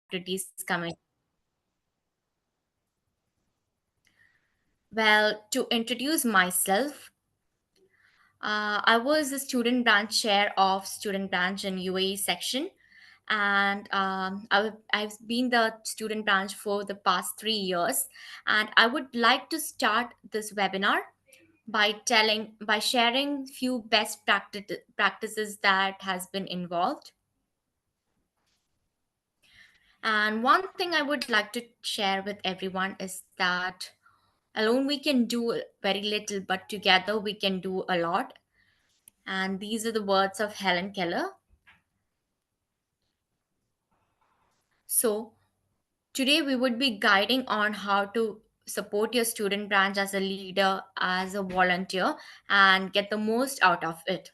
Activities Committee. Well, to introduce myself, I was the student branch chair of student branch in UAE section, and I've been the student branch for the past 3 years. And I would like to start this webinar by sharing few best practices that has been involved. And one thing I would like to share with everyone is that alone we can do very little, but together we can do a lot. And these are the words of Helen Keller. So, today we would be guiding on how to support your student branch as a leader, as a volunteer, and get the most out of it.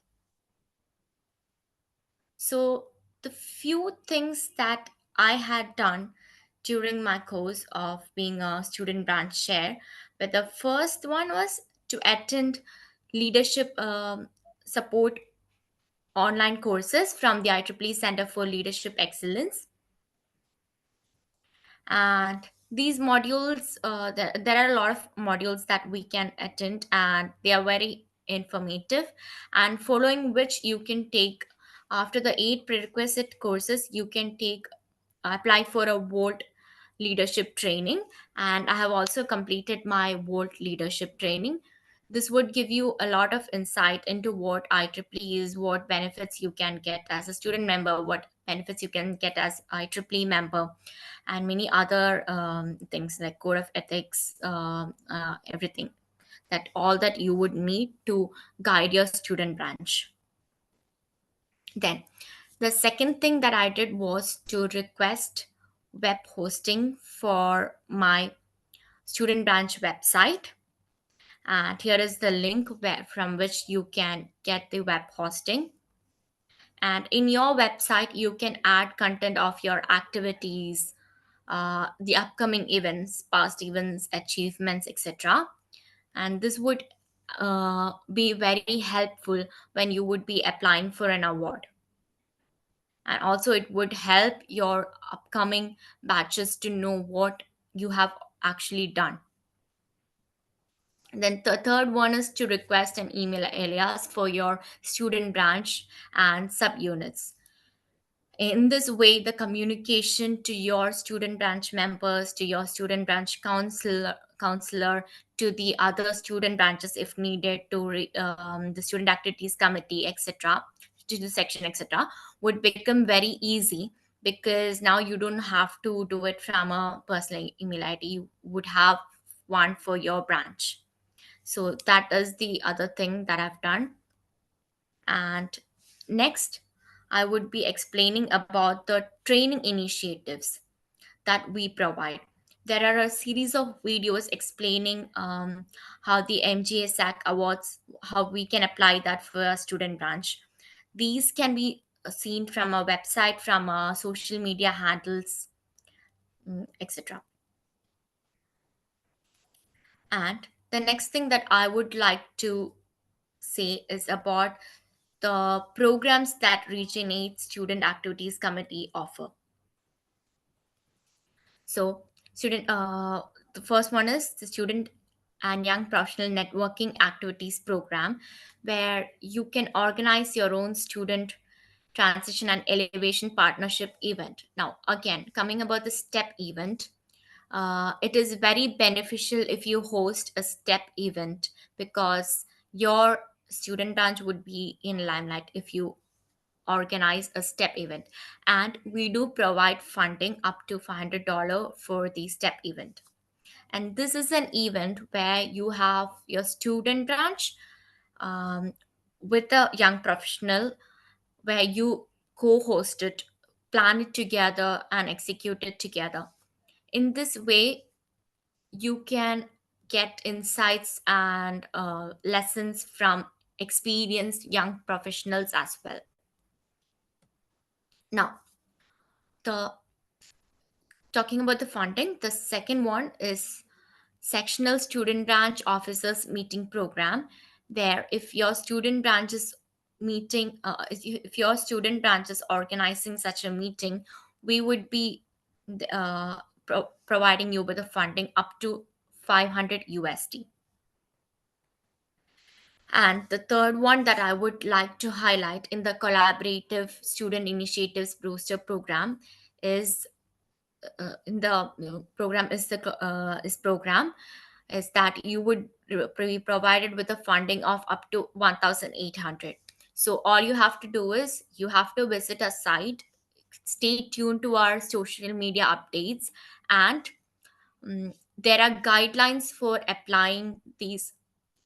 So, the few things that I had done during my course of being a student branch chair, but the first one was to attend leadership support online courses from the IEEE Center for Leadership Excellence. And these modules, there are a lot of modules that we can attend, and they are very informative, and following which you can take after the 8 prerequisite courses, you can take apply for a Volt leadership training. And I have also completed my Volt leadership training. This would give you a lot of insight into what IEEE is, what benefits you can get as a student member, what benefits you can get as IEEE member, and many other things like code of ethics, everything that all that you would need to guide your student branch. Then the second thing that I did was to request web hosting for my student branch website. And here is the link from which you can get the web hosting. And in your website, you can add content of your activities, the upcoming events, past events, achievements, etc. And this would be very helpful when you would be applying for an award. And also, it would help your upcoming batches to know what you have actually done. Then the third one is to request an email alias for your student branch and subunits. In this way, the communication to your student branch members, to your student branch counselor, to the other student branches if needed, to the student activities committee, etc., to the section, etc., would become very easy, because now you don't have to do it from a personal email ID. You would have one for your branch. So that is the other thing that I've done. And next, I would be explaining about the training initiatives that we provide. There are a series of videos explaining how the MGA SAC awards, how we can apply that for a student branch. These can be seen from our website, from our social media handles, etc. And the next thing that I would like to say is about the programs that Region 8 Student Activities Committee offer. So, the first one is the Student and Young Professional Networking Activities Program, where you can organize your own student transition and elevation partnership event. Now, again, coming about the STEP event, it is very beneficial if you host a STEP event, because your student branch would be in limelight if you organize a STEP event. And we do provide funding up to $500 for the STEP event. And this is an event where you have your student branch um, with a young professional, where you co-host it, plan it together, and execute it together. In this way, you can get insights and lessons from experienced young professionals as well. Now, the talking about the funding, the second one is sectional student branch officers meeting program, where if your student branch is meeting, if your student branch is organizing such a meeting, we would be providing you with the funding up to 500 USD. And the third one that I would like to highlight in the collaborative student initiatives booster program is in the program is the is program is that you would be provided with a funding of up to 1,800. So all you have to do is you have to visit a site, stay tuned to our social media updates, and there are guidelines for applying these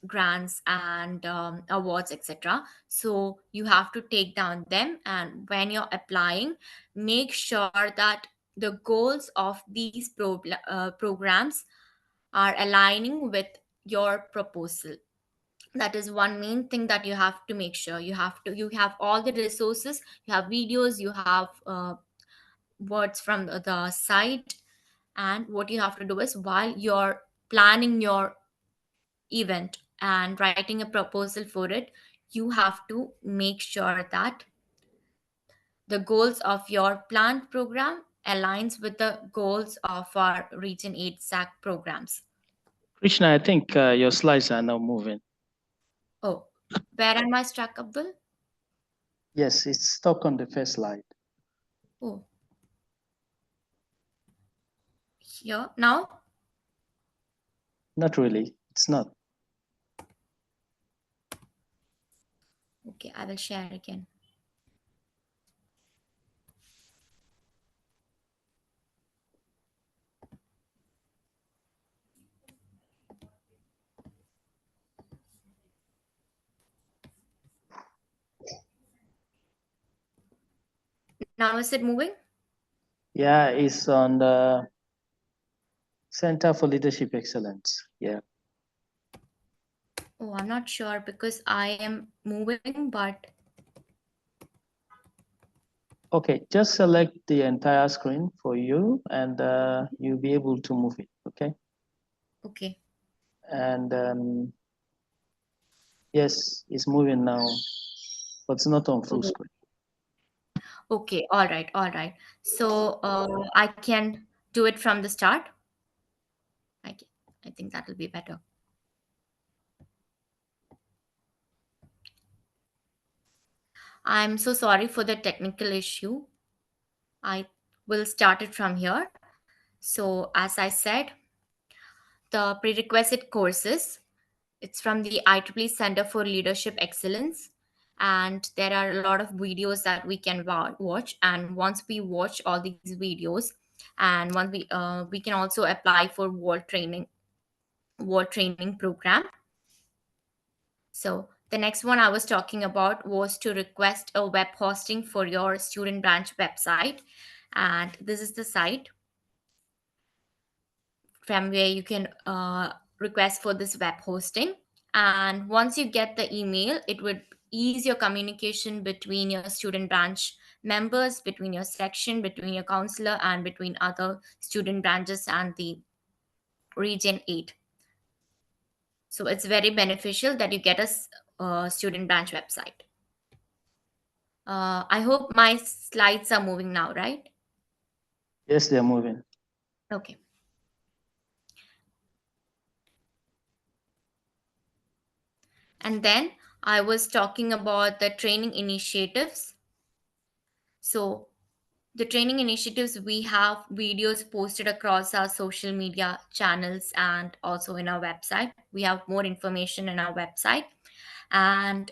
grants and awards, etc. So you have to take down them, and when you're applying, make sure that the goals of these programs are aligning with your proposal. That is one main thing that you have to make sure. You have all the resources, you have videos, you have words from the site. And what you have to do is, while you're planning your event and writing a proposal for it, you have to make sure that the goals of your planned program aligns with the goals of our region 8 SAC programs. Krishna, I think your slides are now moving. Oh, where am I stuck, Abdul? Yes, it's stuck on the first slide. Oh, here now. Not really. It's not. Okay, I will share again. Now is it moving? Yeah, it's on the Center for Leadership Excellence. Yeah. Oh, I'm not sure because I am moving, but Okay, just select the entire screen for you and you'll be able to move it, okay? okay. And yes, it's moving now, but it's not on full Oh, screen. okay, all right, all right. So I can do it from the start. I, can, I think that will be better. I'm so sorry for the technical issue. I will start it from here. So, as I said, the prerequisite courses, it's from the IEEE Center for Leadership Excellence. And there are a lot of videos that we can watch. And once we watch all these videos, and once we can also apply for world training program. So the next one I was talking about was to request a web hosting for your student branch website. And this is the site from where you can request for this web hosting. And once you get the email, it would ease your communication between your student branch members, between your section, between your counselor, and between other student branches and the region 8. So it's very beneficial that you get a student branch website. I hope my slides are moving now, right? Yes, they're moving. Okay. And then I was talking about the training initiatives. So the training initiatives, we have videos posted across our social media channels and also in our website. We have more information in our website. And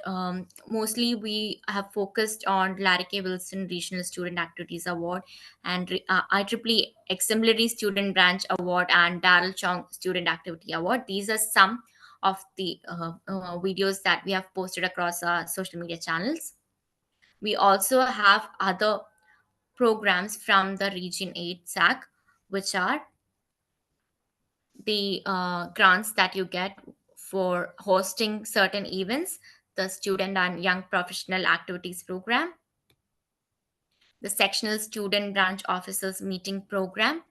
mostly we have focused on Larry K. Wilson Regional Student Activities Award and IEEE Exemplary Student Branch Award and Darrell Chong Student Activity Award. These are some of the videos that we have posted across our social media channels. We also have other programs from the Region 8 SAC, which are the grants that you get for hosting certain events, the Student and Young Professional Activities Program, the Sectional Student Branch Officers Meeting Program,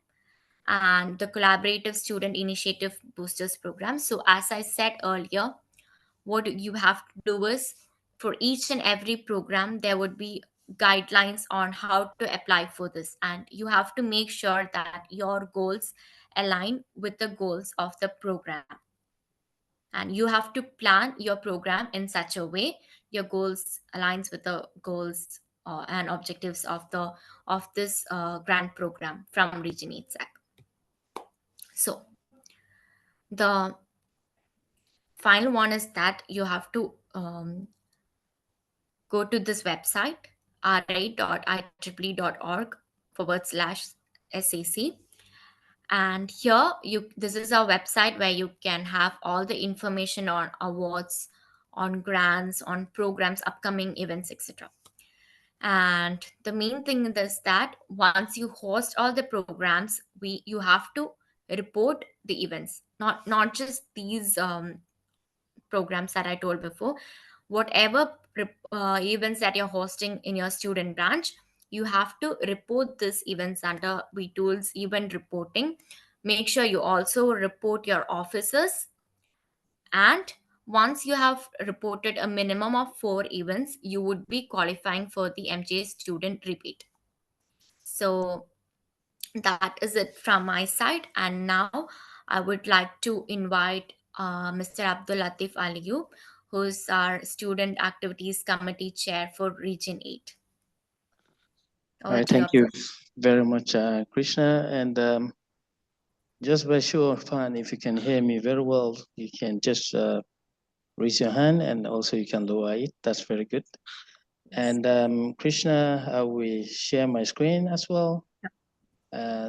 and the Collaborative Student Initiative Boosters Program. So, as I said earlier, what you have to do is, for each and every program, there would be guidelines on how to apply for this, and you have to make sure that your goals align with the goals of the program, and you have to plan your program in such a way your goals aligns with the goals and objectives of this grant program from region 8 SAC. So the final one is that you have to go to this website ra.ieee.org/SAC. And here you this is a website where you can have all the information on awards, on grants, on programs, upcoming events, etc. And the main thing is that once you host all the programs, you have to report the events, not just these programs that I told before. Whatever events that you're hosting in your student branch, you have to report these events under vTools event reporting. Make sure you also report your officers, and once you have reported a minimum of 4 events, you would be qualifying for the MJ student rebate. So that is it from my side. And now I would like to invite Mr. Abdul Latif Aliyu, who's our Student Activities Committee Chair for Region 8. All Over right, to you, thank you Abdul. very much, Krishna. And just by show of hand, if you can hear me very well, you can just raise your hand, and also you can lower it. That's very good. Yes. And Krishna, I will share my screen as well.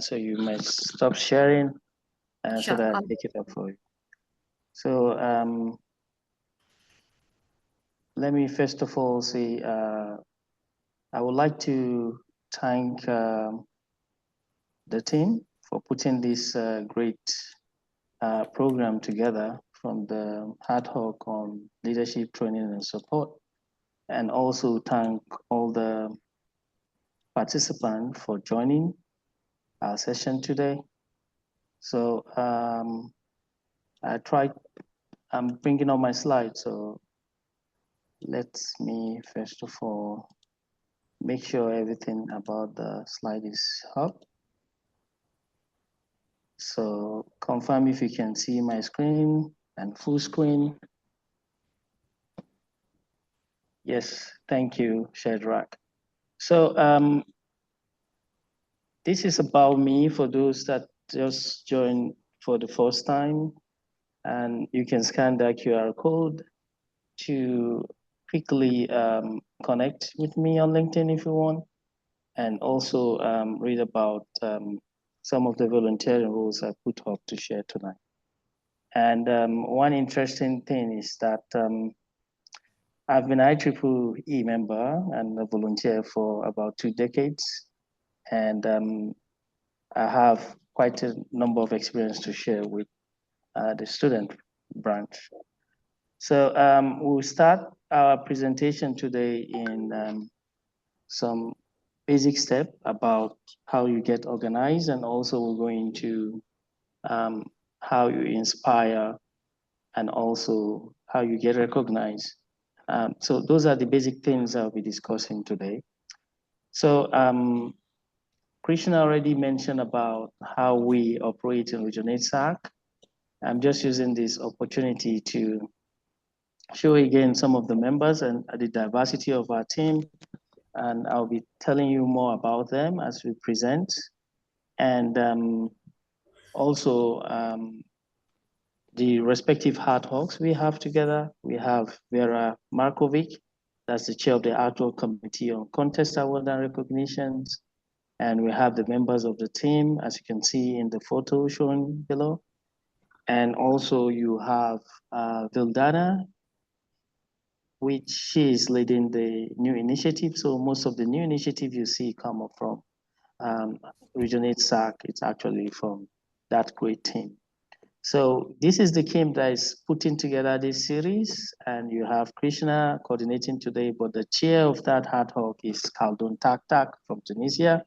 So you might stop sharing so Sure. that I pick it up for you. So let me first of all say I would like to thank the team for putting this great program together, from the ad hoc on leadership training and support, and also thank all the participants for joining our session today. So I'm bringing up my slides. So let me first of all make sure everything about the slide is up. So confirm if you can see my screen and full screen. Yes, thank you, Shadrach. So this is about me for those that just joined for the first time. And you can scan the QR code to quickly connect with me on LinkedIn if you want, and also read about some of the volunteering roles I put up to share tonight. And one interesting thing is that I've been an IEEE member and a volunteer for about 2 decades, and I have quite a number of experience to share with the student branch. So we'll start our presentation today in some basic step about how you get organized, and also we're going to how you inspire, and also how you get recognized. So those are the basic things I'll be discussing today. So Krishna already mentioned about how we operate in Region 8 SAC. I'm just using this opportunity to show again some of the members and the diversity of our team. And I'll be telling you more about them as we present. And also the respective hard hawks we have together. We have Vera Markovic, that's the chair of the Artwork Committee on Contest Award and Recognitions. And we have the members of the team, as you can see in the photo shown below. And also you have Vildana, which she is leading the new initiative. So most of the new initiative you see come up from Region 8 SAC. It's actually from that great team. So this is the team that is putting together this series, and you have Krishna coordinating today, but the chair of that ad hoc is Khaldun Tak Tak from Tunisia.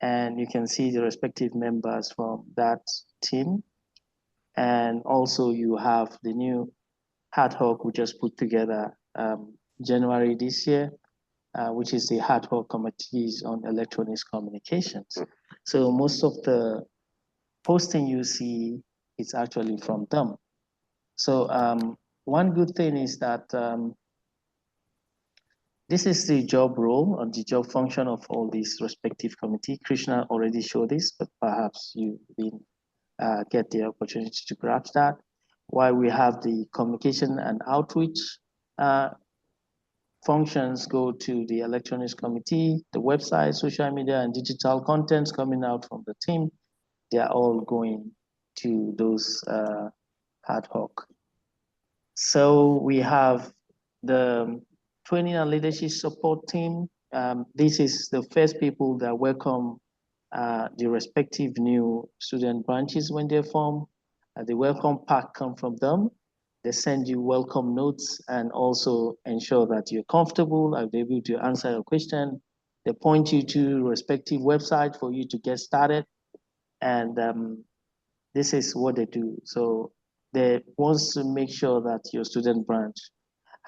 And you can see the respective members from that team. And also you have the new ad hoc we just put together January this year. which is the ad hoc committees on electronics communications. So most of the posting you see is actually from them. So one good thing is that this is the job role or the job function of all these respective committee. Krishna already showed this, but perhaps you didn't get the opportunity to grasp that. While we have the communication and outreach functions go to the electronics committee, the website, social media, and digital contents coming out from the team, they are all going to those ad hoc. So we have the training and leadership support team. This is the first people that welcome the respective new student branches when they form. The welcome pack come from them. They send you welcome notes and also ensure that you're comfortable and be able to answer your question. They point you to respective website for you to get started. And this is what they do. So they want to make sure that your student branch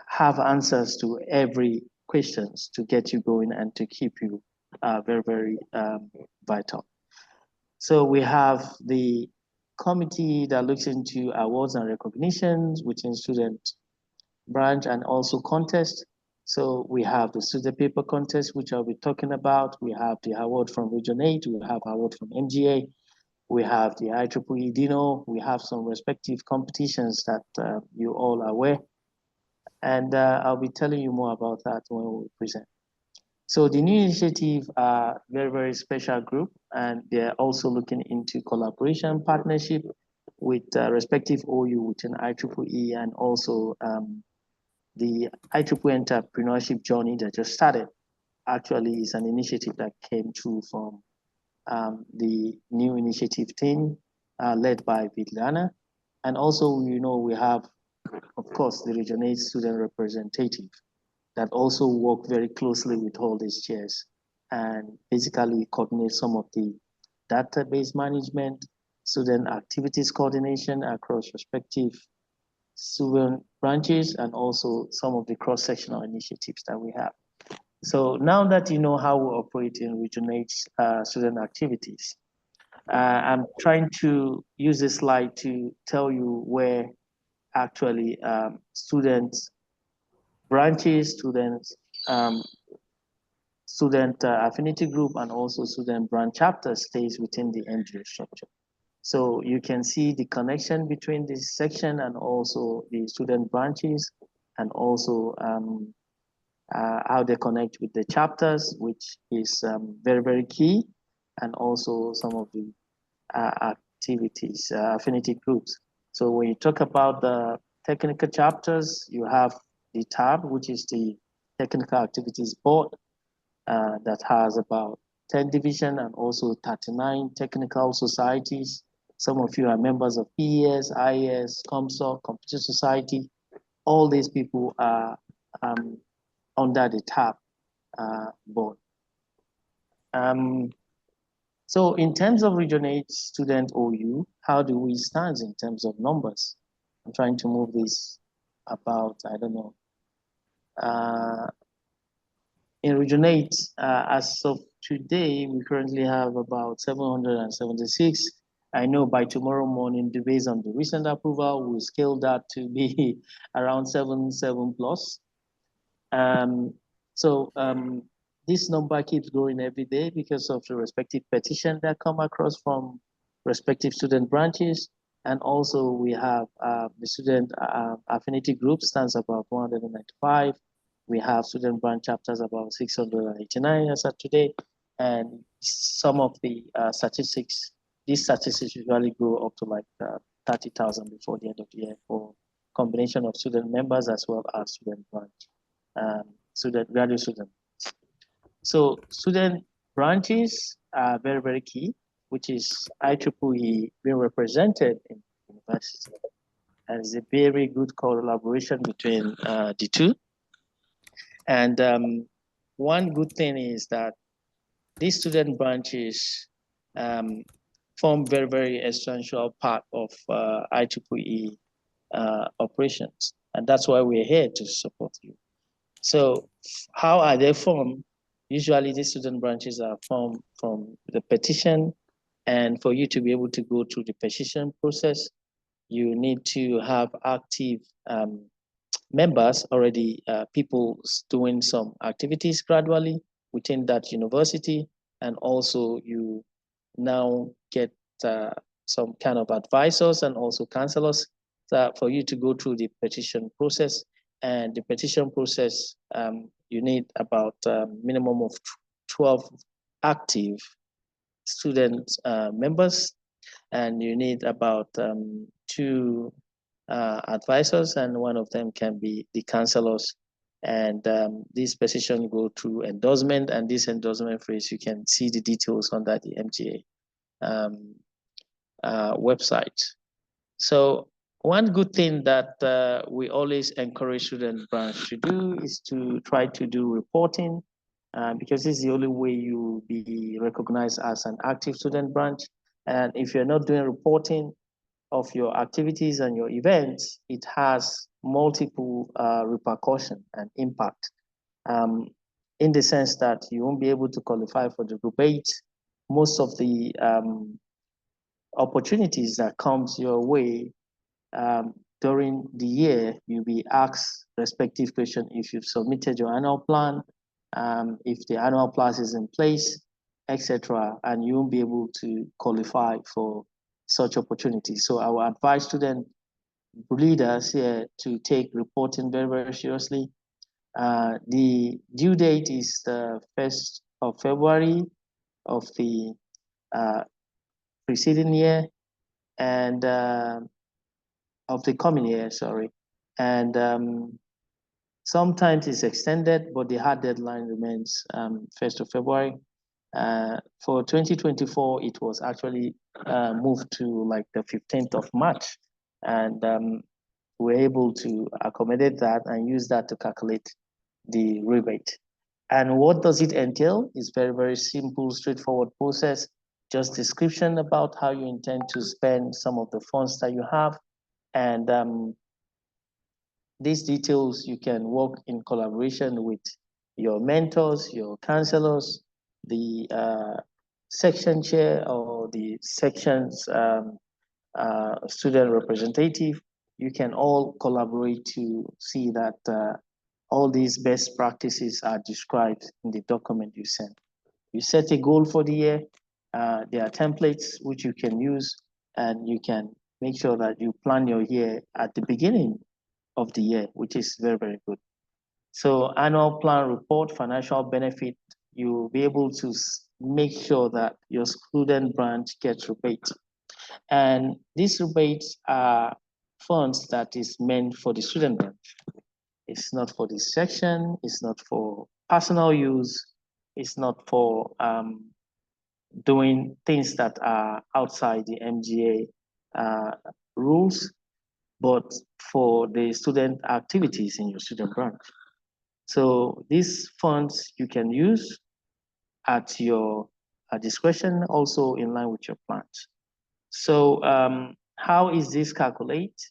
have answers to every questions to get you going and to keep you very, very vital. So we have the committee that looks into awards and recognitions within student branch and also contest. So we have the student paper contest, which I'll be talking about. We have the award from Region 8, we have award from MGA, we have the IEEE Dino, we have some respective competitions that you all are aware. And I'll be telling you more about that when we present. So the new initiative are very, very special group, and they're also looking into collaboration partnership with respective OU within IEEE and also the IEEE entrepreneurship journey that just started. Actually, is an initiative that came through from the new initiative team led by Vidlana. And also, you know, we have, of course, the Region 8 student representative that also work very closely with all these chairs and basically coordinate some of the database management, student activities coordination across respective student branches, and also some of the cross-sectional initiatives that we have. So now that you know how we operate in Region 8 student activities, I'm trying to use this slide to tell you where actually students branches, um, student affinity group, and also student branch chapter stays within the NGO structure. So you can see the connection between this section and also the student branches, and also how they connect with the chapters, which is very, very key, and also some of the activities, affinity groups. So when you talk about the technical chapters, you have the tab, which is the technical activities board that has about 10 division and also 39 technical societies. Some of you are members of PES, IES, COMSOC, Computer Society. All these people are under the tab board. So in terms of Region 8 student OU, how do we stand in terms of numbers? I'm trying to move this about, I don't know. In Region 8, as of today, we currently have about 776. I know by tomorrow morning, based on the recent approval, we'll scale that to be around 7 plus. So this number keeps growing every day because of the respective petition that come across from respective student branches. And also we have the student affinity group stands about 195. We have student branch chapters about 689 as of today. And some of the statistics, these statistics usually go up to like 30,000 before the end of the year for combination of student members as well as student branch. Graduate student. So student branches are very, very key, which is IEEE being represented in university. And it's a very good collaboration between the two. And one good thing is that these student branches form very, very essential part of IEEE operations. And that's why we're here to support you. So how are they formed? Usually the student branches are formed from the petition, and for you to be able to go through the petition process, you need to have active members already, people doing some activities gradually within that university, and also you now get uh, some kind of advisors and also counselors for you to go through the petition process. And the petition process, you need about a minimum of 12 active student members, and you need about two advisors, and one of them can be the counselors. And this petition go through endorsement, and this endorsement phase, you can see the details under the MGA website. So one good thing that we always encourage student branch to do is to try to do reporting, because this is the only way you be recognized as an active student branch. And if you're not doing reporting of your activities and your events, it has multiple repercussion and impact, um, in the sense that you won't be able to qualify for the rebate. Most of the opportunities that comes your way during the year, you'll be asked respective question if you've submitted your annual plan, if the annual plan is in place, etc., and you won't be able to qualify for such opportunities. So I will advise student leaders here to take reporting very, very seriously. The due date is the 1st of February of the uh, preceding year, and of the coming year, sorry. And sometimes it's extended, but the hard deadline remains 1st of February. For 2024, it was actually moved to like the 15th of March. And we're able to accommodate that and use that to calculate the rebate. And what does it entail? It's very, very simple, straightforward process. Just description about how you intend to spend some of the funds that you have. And these details, you can work in collaboration with your mentors, your counselors, the section chair or the section's student representative. You can all collaborate to see that all these best practices are described in the document you send. You set a goal for the year. There are templates which you can use, and you can make sure that you plan your year at the beginning of the year, which is very, very good. So annual plan report, financial benefit, you'll be able to make sure that your student branch gets rebate. And these rebates are funds that is meant for the student branch. It's not for the section, it's not for personal use, it's not for doing things that are outside the MGA rules, but for the student activities in your student branch. So these funds you can use at your discretion, also in line with your plans. So how is this calculate?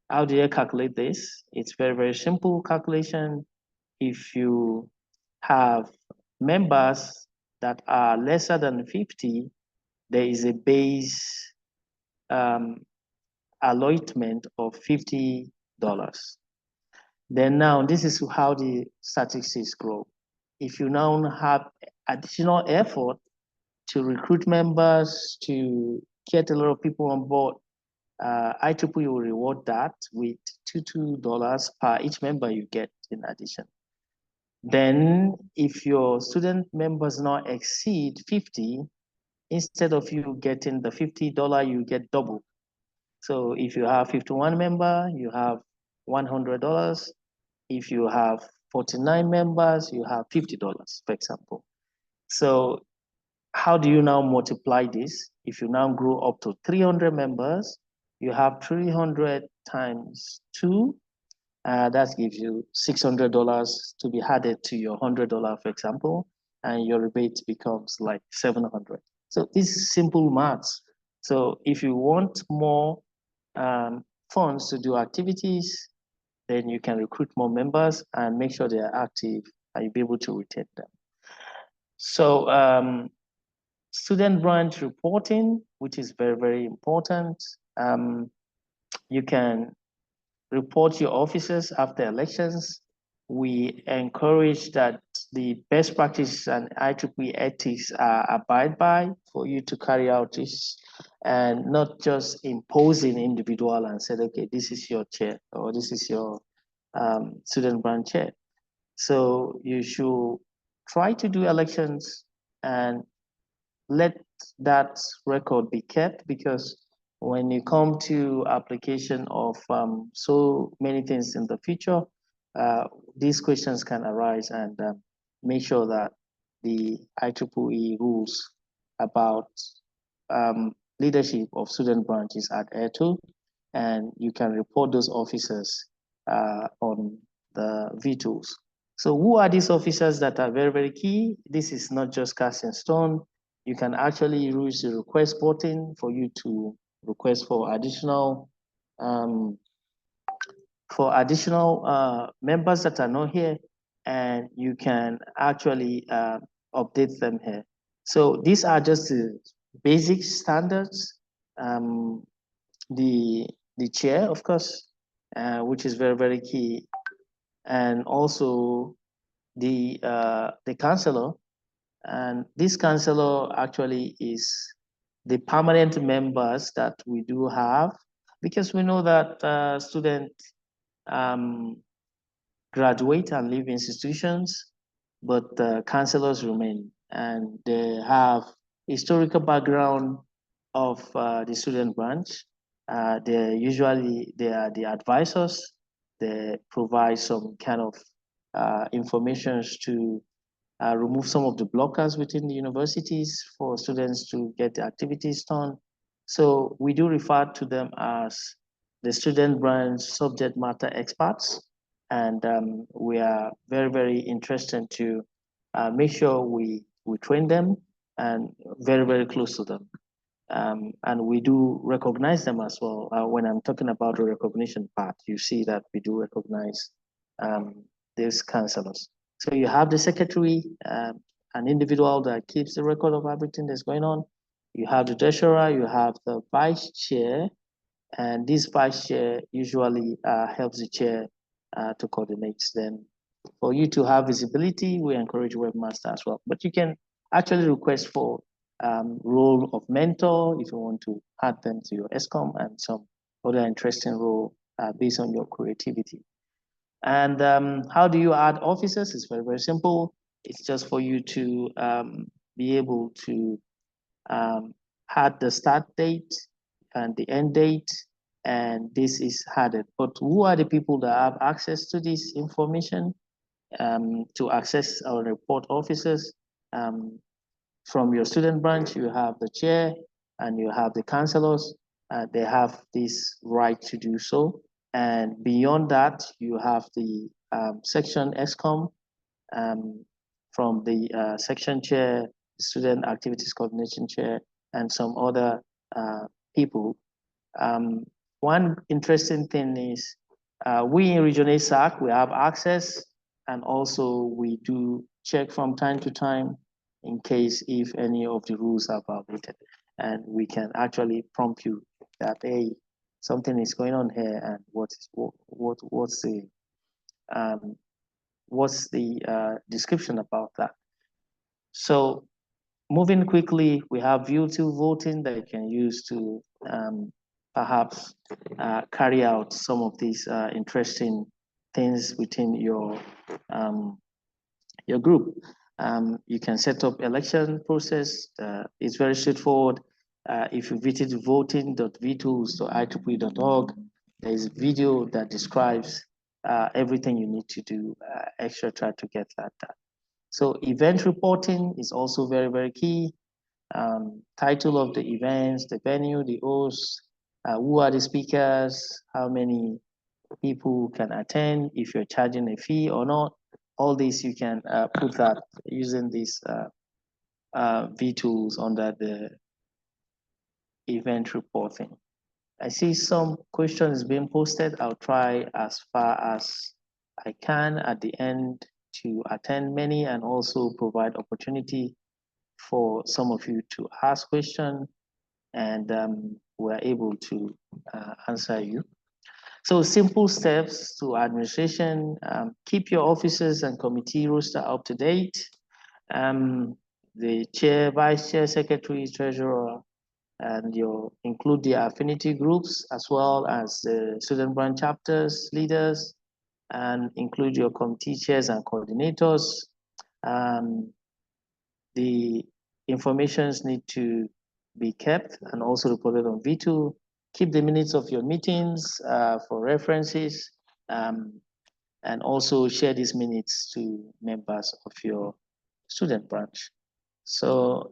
How do you calculate this? It's very, very simple calculation. If you have members that are lesser than 50, there is a base allotment of $50. Then now this is how the statistics grow. If you now have additional effort to recruit members, to get a lot of people on board, IEEE will reward that with $22 per each member you get in addition. Then if your student members now exceed 50, instead of you getting the $50, you get double. So if you have 51 member, you have $100. If you have 49 members, you have $50, for example. So how do you now multiply this? If you now grow up to 300 members, you have 300 times 2. That gives you $600 to be added to your $100, for example, and your rebate becomes like 700. So this is simple maths. So if you want more funds to do activities, then you can recruit more members and make sure they are active and you'll be able to retain them. So student branch reporting, which is very, very important. You can report your officers after elections. We encourage that the best practices and IEEE ethics are abide by for you to carry out this and not just imposing individual and said, okay, this is your chair or this is your student branch chair. So you should try to do elections and let that record be kept, because when you come to application of so many things in the future, uh, these questions can arise, and make sure that the IEEE rules about leadership of student branches are adhered to, and you can report those officers on the vetoes. So who are these officers that are very, very key? This is not just cast in stone. You can actually use the request button for you to request um, for additional members that are not here, and you can actually update them here. So these are just the basic standards. Um, the the chair, of course, which is very, very key, and also the counselor. And this counselor actually is the permanent members that we do have, because we know that students um, graduate and leave institutions, but counselors remain, and they have historical background of the student branch. They are the advisors. They provide some kind of information to remove some of the blockers within the universities for students to get the activities done. So we do refer to them as the student branch subject matter experts. And we are very, very interested to make sure we train them and very, very close to them. And we do recognize them as well. When I'm talking about the recognition part, you see that we do recognize um, these counselors. So you have the secretary, an individual that keeps the record of everything that's going on. You have the treasurer, you have the vice chair, and this vice chair usually helps the chair to coordinate them. For you to have visibility, we encourage webmaster as well. But you can actually request for role of mentor if you want to add them to your ESCOM and some other interesting role based on your creativity. And how do you add officers? It's very, very simple. It's just for you to be able to add the start date and the end date, and this is added. But who are the people that have access to this information to access our report officers? From your student branch, you have the chair and you have the counselors. They have this right to do so. And beyond that, you have the section ESCOM from the section chair, student activities coordination chair, and some other people. Um, One interesting thing is we in Regional SAC, we have access, and also we do check from time to time in case if any of the rules are violated. And we can actually prompt you that, hey, something is going on here, and um, what's the description about that. So moving quickly, we have view-to voting that you can use to perhaps carry out some of these interesting things within your group. You can set up election process. It's very straightforward. If you visit voting.vtools.ieee.org, there is a video that describes everything you need to do extra to get that done. So event reporting is also very, very key. Title of the events, the venue, the host, who are the speakers, how many people can attend, if you're charging a fee or not. All this you can put that using these vTools under the event reporting. I see some questions being posted. I'll try as far as I can at the end to attend many and also provide opportunity for some of you to ask questions, and we're able to answer you. So simple steps to administration: keep your officers and committee roster up to date. Um, the chair, vice chair, secretary, treasurer, and you include the affinity groups as well as the student branch chapters leaders, and include your committee chairs and coordinators. Um, the informations need to be kept and also reported on V2. Keep the minutes of your meetings for references, um, and also share these minutes to members of your student branch. So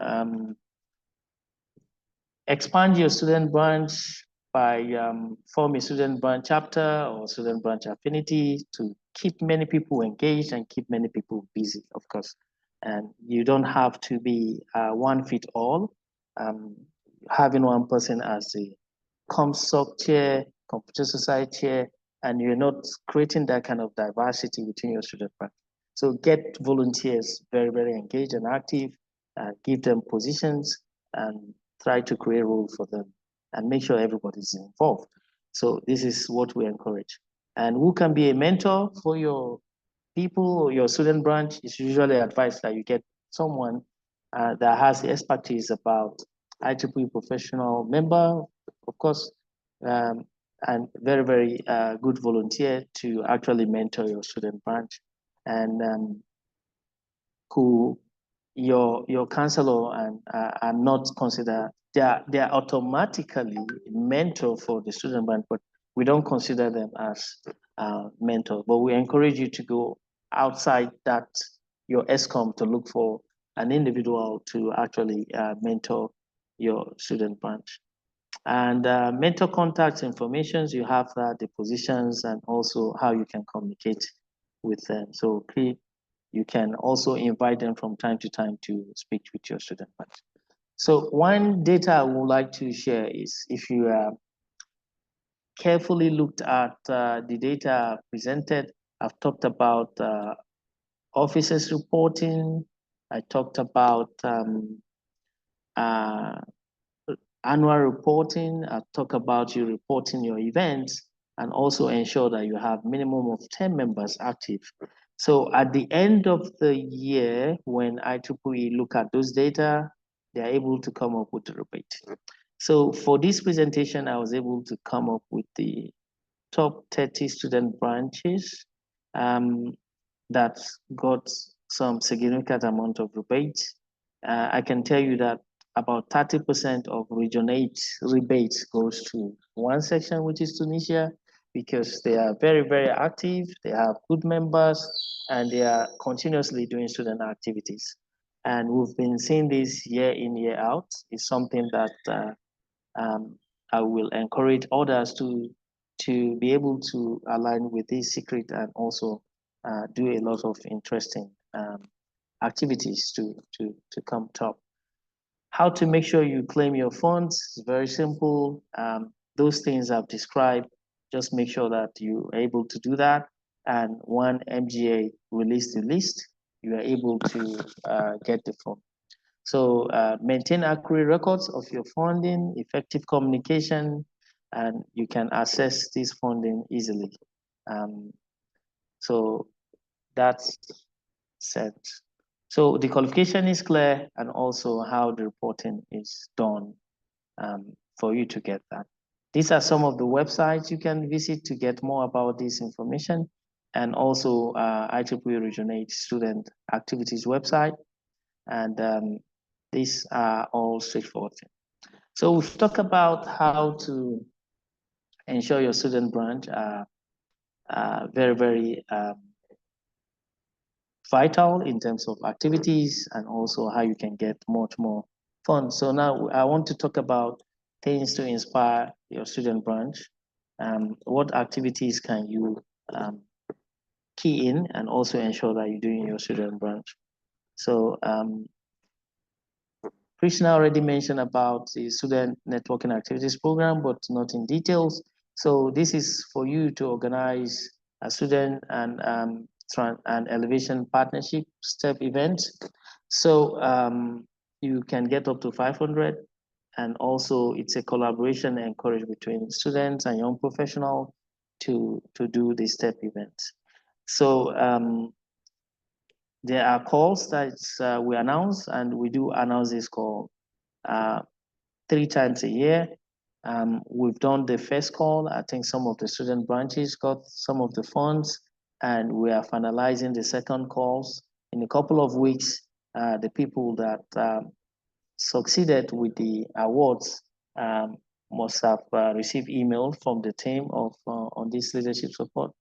expand your student branch by form a student branch chapter or student branch affinity to keep many people engaged and keep many people busy, of course. And you don't have to be one fit all. Um, Having one person as the ComSoc chair, computer society chair, and you're not creating that kind of diversity within your student branch. So get volunteers very, very engaged and active, give them positions, and try to create roles for them and make sure everybody's involved. So this is what we encourage. And who can be a mentor for your people or your student branch? Is usually advised that you get someone that has expertise about IEEE professional member, of course, um, and very, very good volunteer to actually mentor your student branch. And who your counselor and are not considered, they are automatically mentor for the student branch, but we don't consider them as mentor. But we encourage you to go outside that your ESCOM to look for an individual to actually mentor your student branch. And mentor contacts informations, you have the positions and also how you can communicate with them. So you can also invite them from time to time to speak with your student. So one data I would like to share is if you carefully looked at the data presented, I've talked about officers reporting, I talked about uh, annual reporting, talk about you reporting your events, and also ensure that you have minimum of 10 members active. So at the end of the year, when IEEE look at those data, they're able to come up with a rebate. So for this presentation, I was able to come up with the top 30 student branches um, that got some significant amount of rebates. I can tell you that about 30% of Region 8 rebates goes to one section, which is Tunisia, because they are very, very active, they have good members, and they are continuously doing student activities. And we've been seeing this year in, year out. It's something that um, I will encourage others to be able to align with this secret and also do a lot of interesting activities to come top. How to make sure you claim your funds is very simple. Those things I've described, just make sure that you're able to do that. And when MGA release the list, you are able to get the fund. So maintain accurate records of your funding, effective communication, and you can access this funding easily. Um, so that's set. So the qualification is clear and also how the reporting is done for you to get that. These are some of the websites you can visit to get more about this information, and also IEEE Region 8 Student Activities website. And these are all straightforward. So we've talked about how to ensure your student branch are very, very vital in terms of activities and also how you can get much more fun. So now I want to talk about things to inspire your student branch. What activities can you key in and also ensure that you're doing your student branch? So Krishna already mentioned about the student networking activities program, but not in details. So this is for you to organize a student and elevation partnership step events. So you can get up to 500, and also it's a collaboration encouraged between students and young professionals to do the step events. So there are calls that we announce, and we do announce this call uh, 3 times a year. We've done the first call. I think some of the student branches got some of the funds, and we are finalizing the second calls. In a couple of weeks, the people that succeeded with the awards um, must have received email from the team of on this leadership support,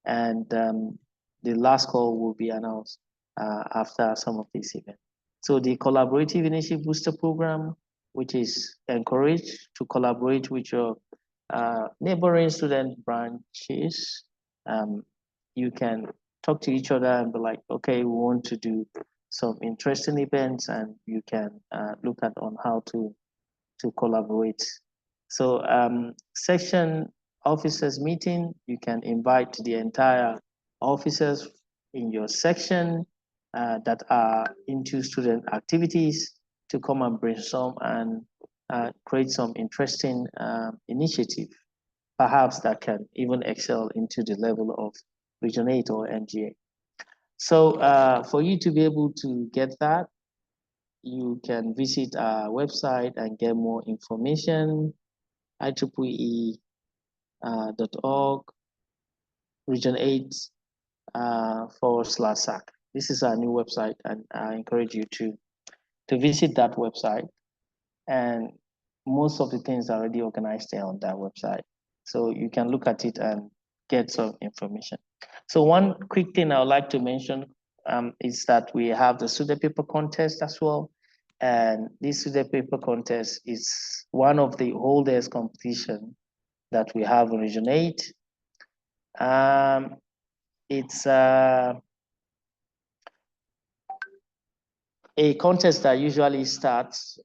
and the last call will be announced after some of these events. So the collaborative initiative booster program, which is encouraged to collaborate with your neighboring student branches. Um, you can talk to each other and be like, okay, we want to do some interesting events, and you can look at on how to collaborate. So section officers meeting, you can invite the entire officers in your section that are into student activities to come and brainstorm and create some interesting initiative, perhaps that can even excel into the level of Region 8 or NGA. So for you to be able to get that, you can visit our website and get more information, IEEE.org, region 8 / SAC. This is our new website, and I encourage you to visit that website. And most of the things are already organized there on that website. So you can look at it and get some information. So one quick thing I would like to mention is that we have the student paper contest as well. And this student paper contest is one of the oldest competition that we have in Region 8. It's a contest that usually starts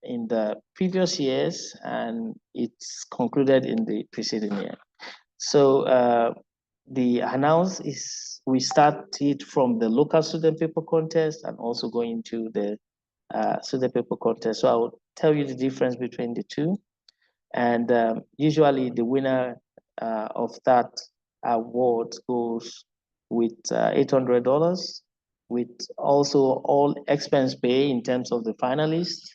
in the previous years, and it's concluded in the preceding year. So the announce is we started from the local student paper contest and also going to the student paper contest. So I will tell you the difference between the two. And usually the winner of that award goes with $800, with also all expense pay in terms of the finalists.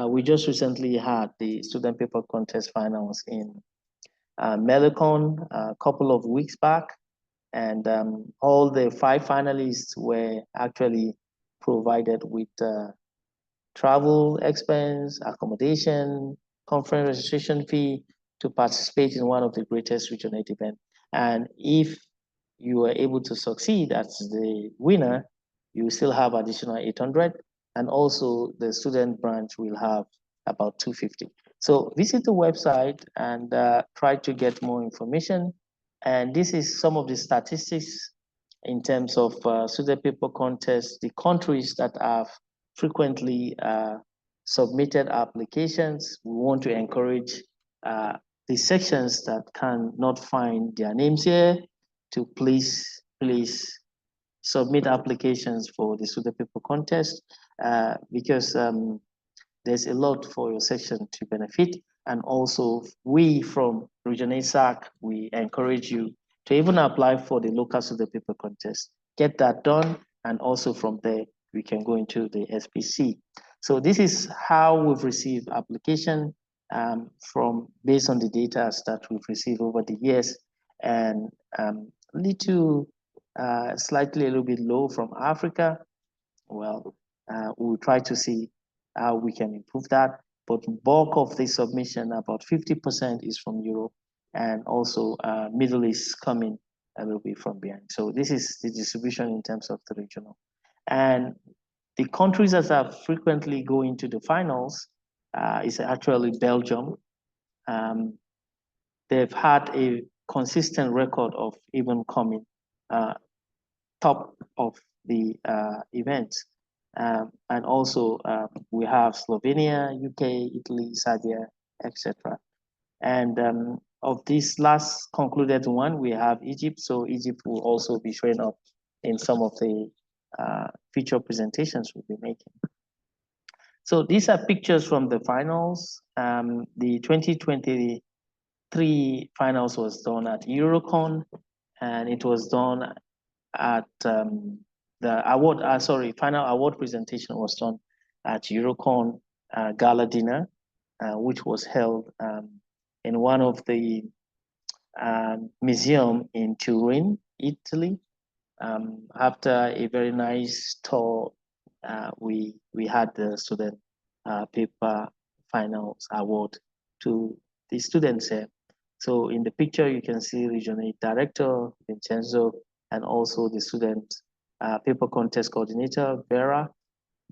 We just recently had the student paper contest finals in Melicon a couple of weeks back, and all the 5 finalists were actually provided with travel expense, accommodation, conference registration fee to participate in one of the greatest Region 8 events. And if you are able to succeed as the winner, you still have additional 800, and also the student branch will have about 250. So visit the website and try to get more information. And this is some of the statistics in terms of student paper contests, the countries that have frequently submitted applications. We want to encourage the sections that cannot find their names here to please submit applications for the student paper contest because there's a lot for your section to benefit. And also we from Region SAC, we encourage you to even apply for the local student paper contest. Get that done, and also from there, we can go into the SPC. So this is how we've received application from based on the data that we've received over the years, and slightly a little bit low from Africa. Well, we'll try to see how we can improve that. But bulk of the submission, about 50% is from Europe, and also Middle East coming a little bit from behind. So this is the distribution in terms of the regional. And the countries that are frequently going to the finals is actually Belgium. They've had a consistent record of even coming top of the event. And also we have Slovenia, UK, Italy, Serbia, etc. And of this last concluded one, we have Egypt. So Egypt will also be showing up in some of the future presentations we'll be making. So these are pictures from the finals. The 2023 finals was done at Eurocon, and it was done at the award. Final award presentation was done at Eurocon Gala Dinner, which was held in one of the museum in Turin, Italy. After a very nice tour, we had the student paper finals award to the students here. So in the picture, you can see Region 8 Director Vincenzo and also the student paper contest coordinator Vera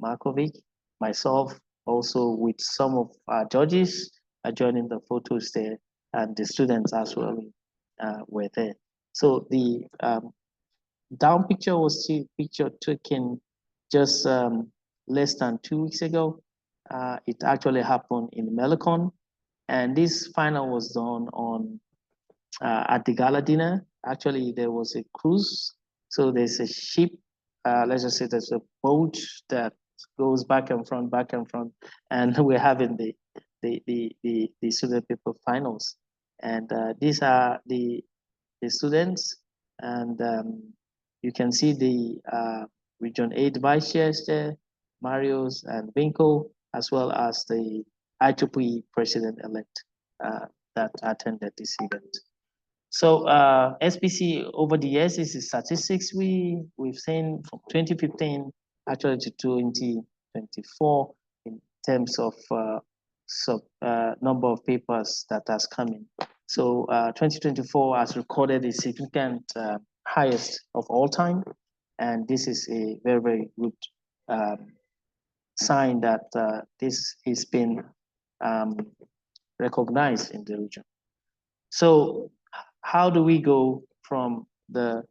Markovic, myself, also with some of our judges joining the photos there, and the students as well were there. So the down picture was the picture taken just less than 2 weeks ago. It actually happened in Melicon, and this final was done on at the gala dinner. Actually, there was a cruise, so there's a ship. Let's just say there's a boat that goes back and front, and we're having the student paper finals, and these are the students, and you can see the Region 8 vice chairs there, Marius and Binko, as well as the IEEE president-elect that attended this event. So SPC over the years, this is statistics we've seen from 2015 actually to 2024 in terms of number of papers that has come in. So 2024 has recorded a significant highest of all time, and this is a very, very good sign that this has been recognized in the region. So how do we go from the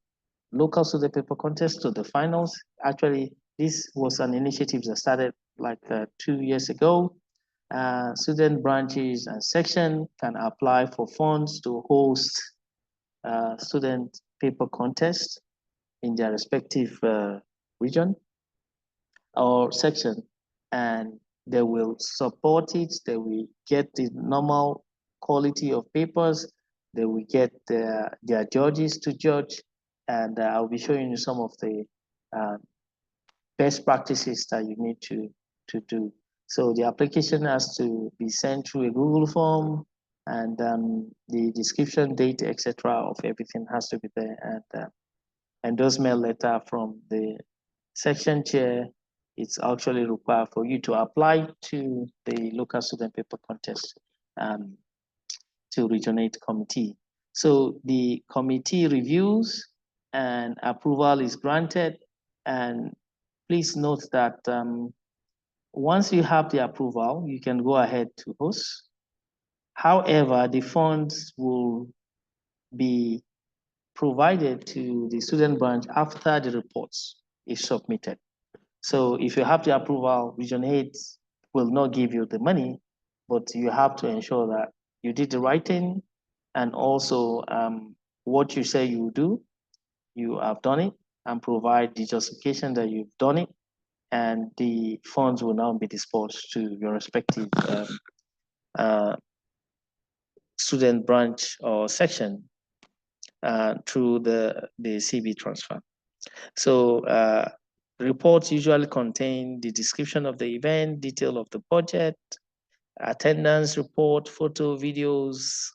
local student paper contest to the finals? Actually, this was an initiative that started like 2 years ago. Student branches and section can apply for funds to host student paper contests in their respective region or section, and they will support it. They will get the normal quality of papers. They will get their judges to judge, and I'll be showing you some of the uh, best practices that you need to do. So the application has to be sent through a Google form, and the description, date, etc. of everything has to be there, and endorsement letter from the section chair. It's actually required for you to apply to the local student paper contest to Region 8 committee. So the committee reviews and approval is granted. And please note that once you have the approval, you can go ahead to host. However, the funds will be provided to the student branch after the reports is submitted. So if you have the approval, Region 8 will not give you the money, but you have to ensure that you did the right thing, and also what you say you will do, you have done it, and provide the justification that you've done it, and the funds will now be dispersed to your respective uh, student branch or section through the CB transfer. So reports usually contain the description of the event, detail of the budget, attendance report, photo, videos,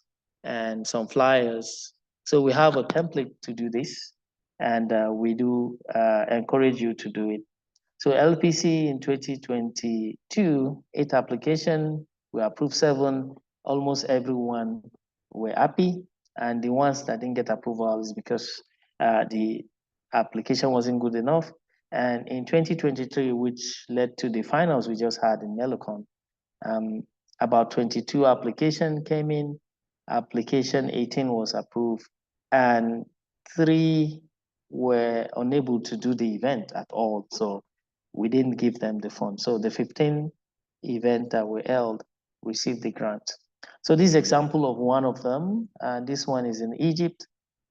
and some flyers. So we have a template to do this, and we do encourage you to do it. So LPC in 2022, 8 application, we approved 7. Almost everyone were happy, and the ones that didn't get approval is because the application wasn't good enough. And in 2023, which led to the finals we just had in Melocon, about 22 application came in. Application 18 was approved, and 3 were unable to do the event at all. So we didn't give them the fund. So the 15 event that were held received the grant. So this example of one of them, this one is in Egypt.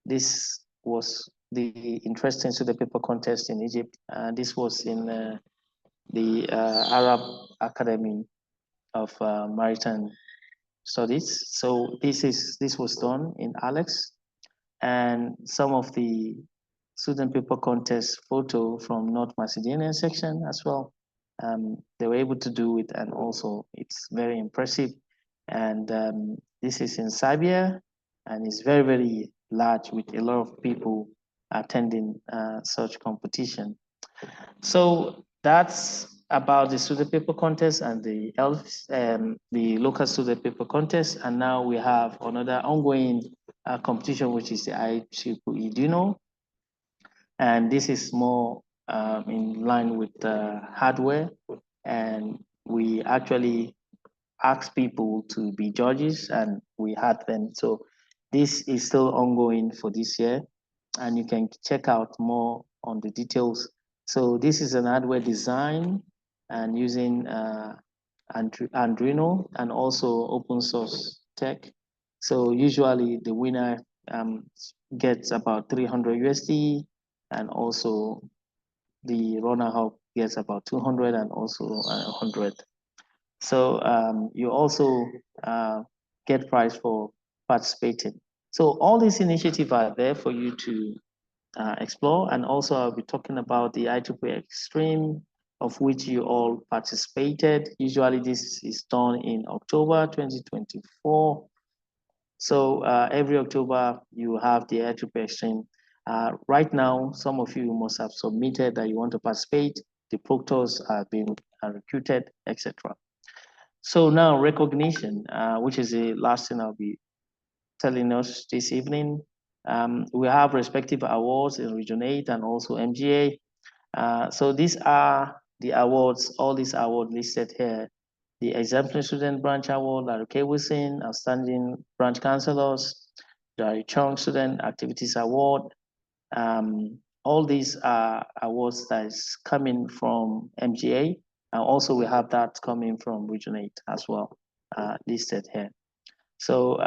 This was the interesting to the paper contest in Egypt. This was in the Arab Academy of Maritime Studies. So this was done in Alex, and some of the student paper contest photo from North Macedonian section as well. They were able to do it, and also it's very impressive. And this is in Serbia, and it's very, very large with a lot of people attending such competition. So that's about the student paper contest and the local student paper contest. And now we have another ongoing competition, which is the IEEE. Do you know? And this is more in line with hardware. And we actually asked people to be judges, and we had them. So this is still ongoing for this year, and you can check out more on the details. So this is an hardware design and using Arduino and also open source tech. So usually the winner gets about 300 USD, and also the runner-up gets about 200 and also 100. So you also get prize for participating. So all these initiatives are there for you to explore. And also I'll be talking about the IEEE Extreme, of which you all participated. Usually this is done in October 2024. So every October you have the IEEE Extreme. Right now, some of you must have submitted that you want to participate. The proctors have been recruited, etc. So now recognition, which is the last thing I'll be telling us this evening. We have respective awards in Region 8 and also MGA. So these are the awards, all these awards listed here. The Exemplary Student Branch Award, Larry K. Wilson, Outstanding Branch Counselors, the Chung Student Activities Award. All these are awards that is coming from MGA. And also we have that coming from Region 8 as well, listed here. So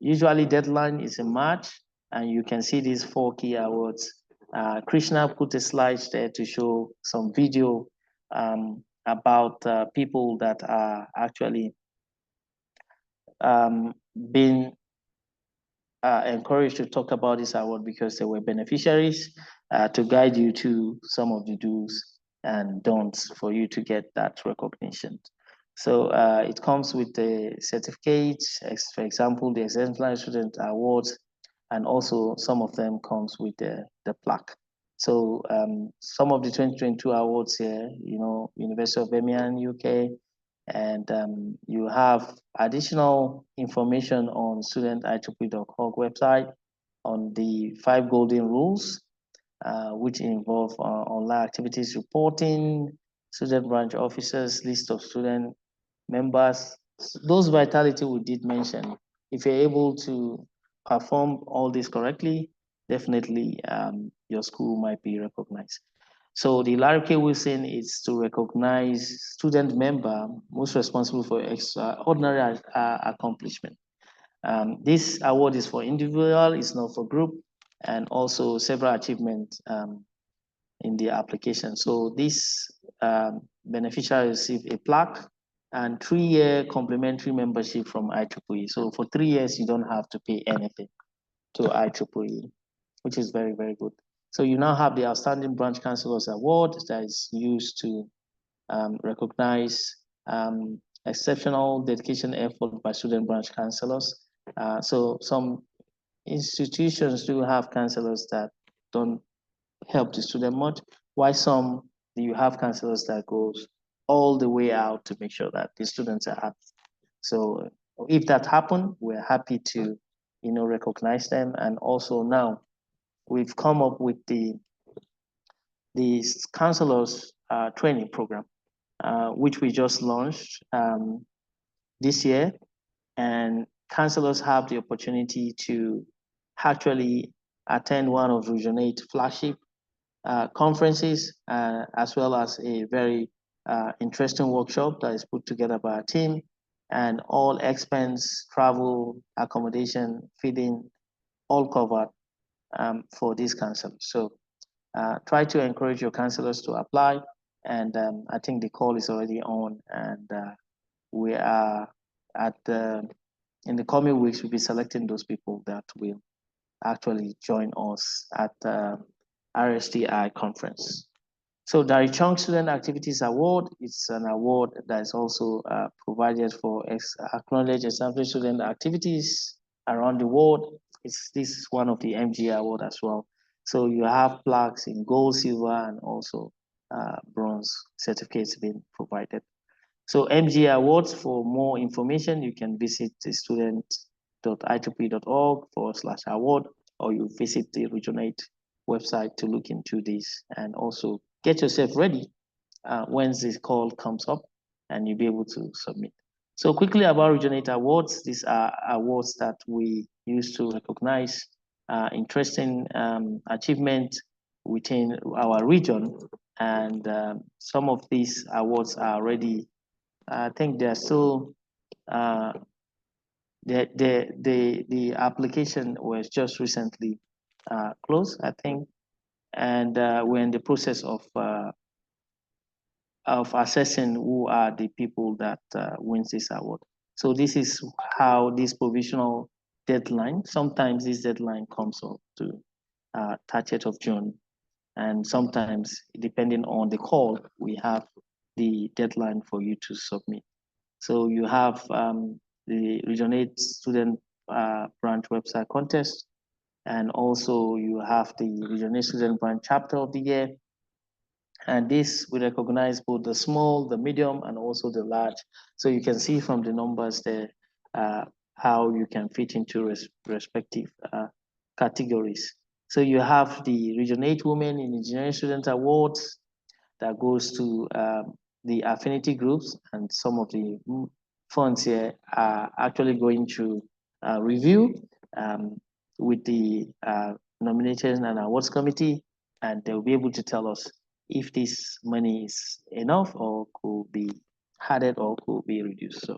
usually deadline is in March, and you can see these 4 key awards. Krishna put a slide there to show some video about people that are actually being encouraged to talk about this award because they were beneficiaries, to guide you to some of the do's and don'ts for you to get that recognition. So it comes with the certificates, for example, the Exemplary Student Awards, and also some of them comes with the plaque. So some of the 2022 awards here, University of Birmingham, UK, and you have additional information on studentiee.org website on the 5 golden rules, which involve online activities reporting, student branch officers, list of student members. Those vitality we did mention, if you're able to perform all this correctly, definitely your school might be recognized. So the Larry K. Wilson is to recognize student member most responsible for extraordinary accomplishment. This award is for individual, it's not for group, and also several achievements in the application. So this beneficiary receive a plaque and 3-year complimentary membership from IEEE. So for 3 years, you don't have to pay anything to IEEE, which is very, very good. So you now have the Outstanding Branch Counselors Award that is used to recognize exceptional dedication effort by student branch counselors. So some institutions do have counselors that don't help the student much, while some you have counselors that goes all the way out to make sure that the students are happy. So if that happens, we're happy to recognize them. And also now we've come up with the counselors training program, which we just launched this year. And counselors have the opportunity to actually attend one of Region 8 flagship conferences, as well as a very interesting workshop that is put together by our team, and all expense, travel, accommodation, feeding, all covered for these counselors. So try to encourage your counselors to apply. And I think the call is already on, and we are at the in the coming weeks we'll be selecting those people that will actually join us at the RSTI conference. So the Chong Student Activities Award, it's an award that is also provided for acknowledged exemplary student activities around the world. This is one of the MGA award as well. So you have plaques in gold, silver, and also bronze certificates being provided. So MGA Awards, for more information, you can visit the student.ieee.org/award, or you visit the Regionate website to look into this, and also get yourself ready when this call comes up and you'll be able to submit. So quickly about Regionate Awards, these are awards that we use to recognize interesting achievement within our region. And some of these awards are already, I think they're still, uh, the application was just recently closed, I think, and we're in the process of assessing who are the people that wins this award. So this is how this provisional deadline. Sometimes this deadline comes up to 30th of June, and sometimes depending on the call, we have the deadline for you to submit. So you have the Region 8 Student Branch Website Contest, and also you have the Region 8 Student Branch Chapter of the Year. And this will recognize both the small, the medium, and also the large. So you can see from the numbers there how you can fit into respective categories. So you have the Region 8 Women in Engineering Student Awards that goes to the affinity groups, and some of the funds here are actually going to review with the nomination and awards committee, and they'll be able to tell us if this money is enough or could be added or could be reduced. So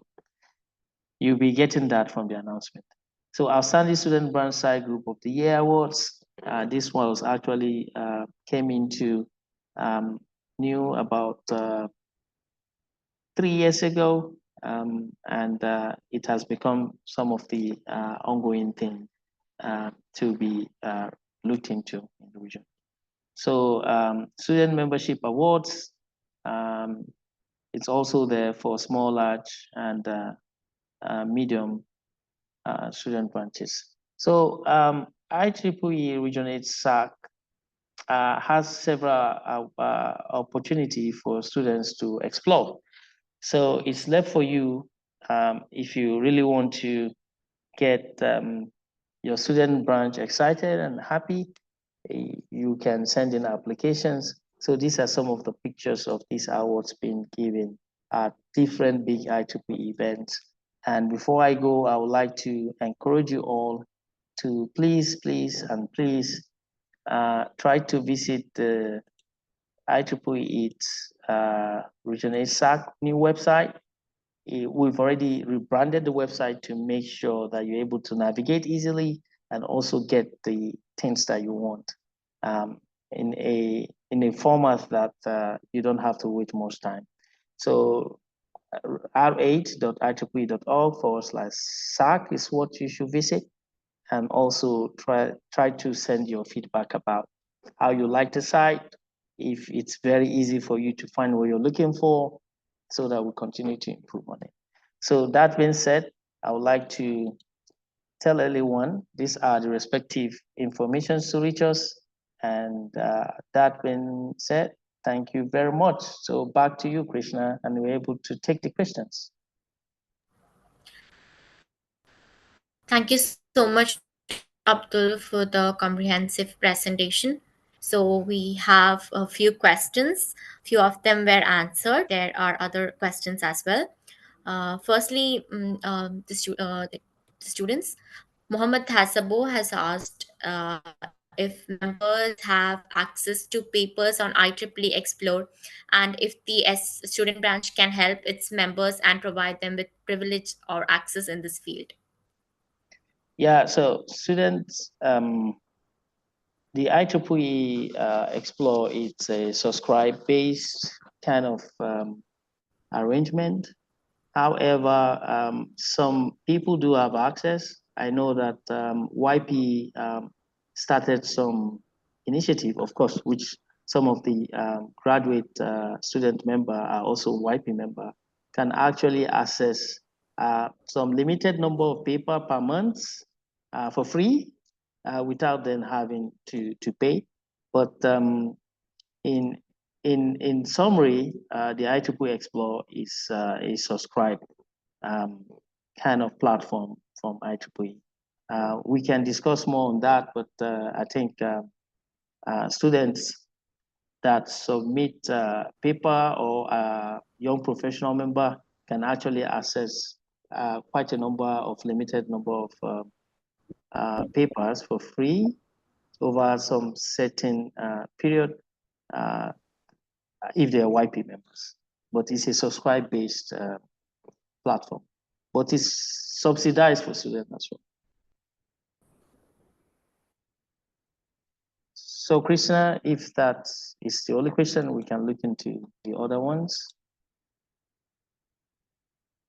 you'll be getting that from the announcement. So Outstanding Student Branch Side Group of the Year Awards, this one was actually came into new about 3 years ago, and it has become some of the ongoing thing to be looked into in the region. So student membership awards, it's also there for small, large, and medium student branches. So IEEE Region 8 SAC has several opportunity for students to explore. So it's left for you if you really want to get your student branch excited and happy, you can send in applications. So these are some of the pictures of these awards being given at different big IEEE events. And before I go, I would like to encourage you all to please try to visit the IEEE Region 8 SAC new website. We've already rebranded the website to make sure that you're able to navigate easily and also get the things that you want in a format that you don't have to wait much time. So r8.ieee.org/SAC is what you should visit, and also try to send your feedback about how you like the site, if it's very easy for you to find what you're looking for, so that we continue to improve on it. So that being said, I would like to tell everyone these are the respective information to reach us. And that being said, thank you very much. So back to you, Krishna, and we're able to take the questions. Thank you so much, Abdul, for the comprehensive presentation. So we have a few questions. Few of them were answered. There are other questions as well. Firstly, the students. Mohammed Hasabo has asked if members have access to papers on IEEE Explore, and if the student branch can help its members and provide them with privilege or access in this field. Yeah, so students, the IEEE Explore, it's a subscribe-based kind of arrangement. However, some people do have access. I know that YP started some initiative, of course, which some of the graduate student member are also YP member, can actually access some limited number of paper per month for free without then having to pay. But in in summary, the IEEE Explore is a subscribed um, kind of platform from IEEE. We can discuss more on that, but I think students that submit paper or young professional member can actually access quite a number of limited number of papers for free over some certain period uh, if they are YP members. But it's a subscribe-based platform, but it's subsidized for students as well. So, Krishna, if that is the only question, we can look into the other ones.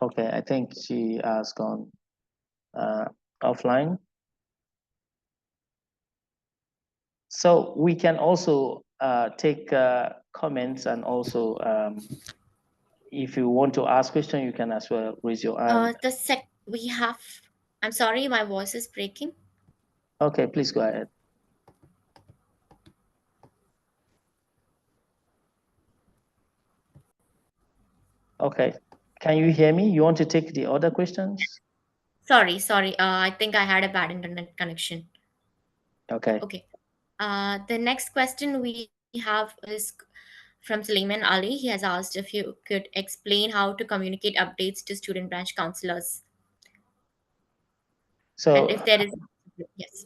Okay, I think she has gone uh, offline. So we can also take comments, and also if you want to ask question, you can as well raise your hand. The sec we have. I'm sorry, my voice is breaking. Okay, please go ahead. Okay, can you hear me? You want to take the other questions? Sorry, sorry. I think I had a bad internet connection. Okay. Okay. The next question we have is from Suleiman Ali. He has asked if you could explain how to communicate updates to student branch counselors, and if So there is, yes,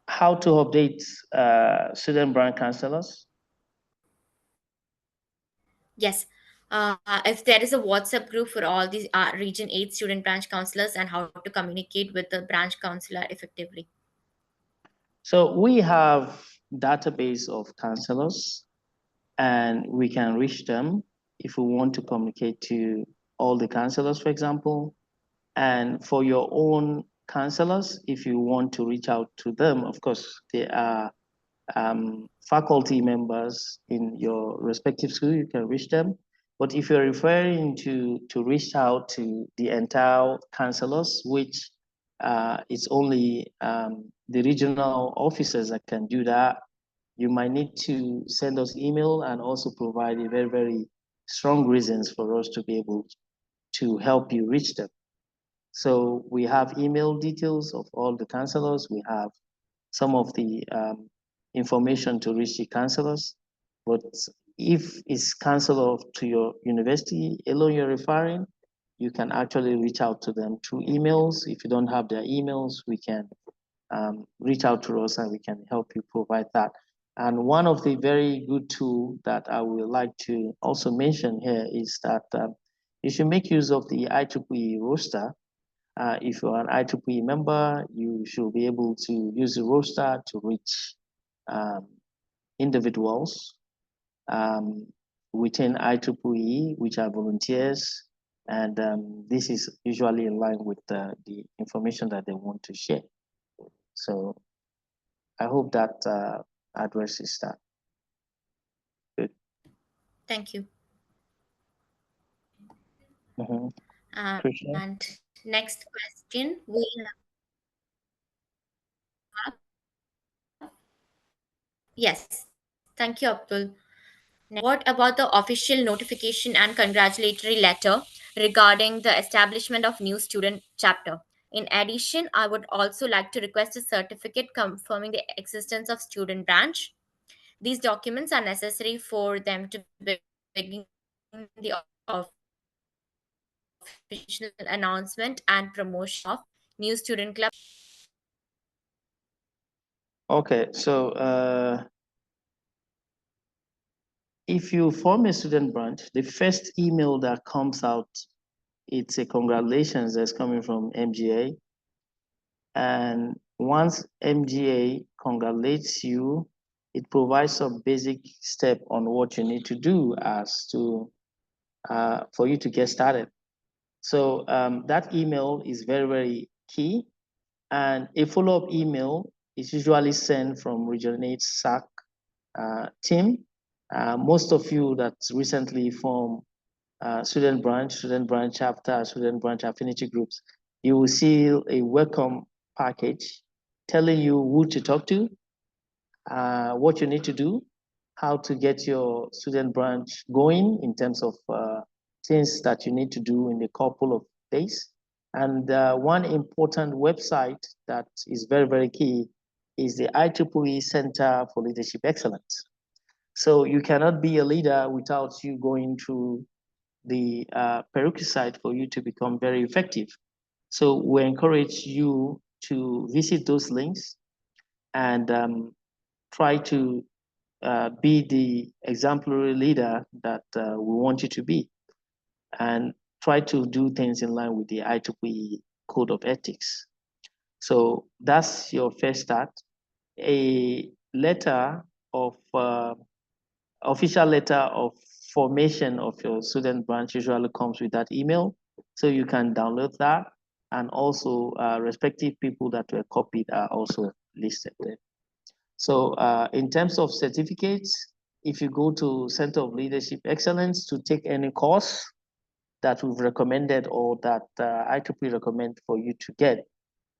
how to update student brand counselors? yes. If there is a WhatsApp group for all these Region 8 student branch counselors, and how to communicate with the branch counselor effectively. So we have database of counselors, and we can reach them if we want to communicate to all the counselors, for example. And for your own counselors, if you want to reach out to them, of course, they are faculty members in your respective school, you can reach them. But if you're referring to reach out to the entire counselors, which it's only the regional officers that can do that, you might need to send us email and also provide a very, very strong reasons for us to be able to help you reach them. So we have email details of all the counselors. We have some of the information to reach the counselors. But if it's counselor to your university alone you're referring, you can actually reach out to them through emails. If you don't have their emails, we can reach out to us and we can help you provide that. And one of the very good tool that I would like to also mention here is that you should make use of the IEEE roster. If you're an IEEE member, you should be able to use the roster to reach um, individuals um, within IEEE, which are volunteers. And this is usually in line with the information that they want to share. So I hope that addresses that. Good. Thank you. Mm-hmm. Krishna? And next question we yes, thank you, Abdul. What about the official notification and congratulatory letter regarding the establishment of new student chapter? In addition, I would also like to request a certificate confirming the existence of student branch. These documents are necessary for them to begin the official announcement and promotion of new student club and organizations. Okay, so if you form a student branch, the first email that comes out, it's a congratulations that's coming from MGA. And once MGA congratulates you, it provides some basic step on what you need to do as to for you to get started. So that email is very, very key. And a follow-up email is usually sent from Region 8 SAC team. Most of you that recently formed student branch chapter, student branch affinity groups, you will see a welcome package telling you who to talk to, what you need to do, how to get your student branch going in terms of things that you need to do in a couple of days. And one important website that is very, very key is the IEEE Center for Leadership Excellence. So you cannot be a leader without you going through the prerequisite for you to become very effective. So we encourage you to visit those links and try to be the exemplary leader that we want you to be, and try to do things in line with the IEEE Code of Ethics. So that's your first start. A letter of official letter of formation of your student branch usually comes with that email, so you can download that, and also respective people that were copied are also listed there. So in terms of certificates, if you go to Center of Leadership Excellence to take any course that we've recommended or that IEEE recommend for you to get,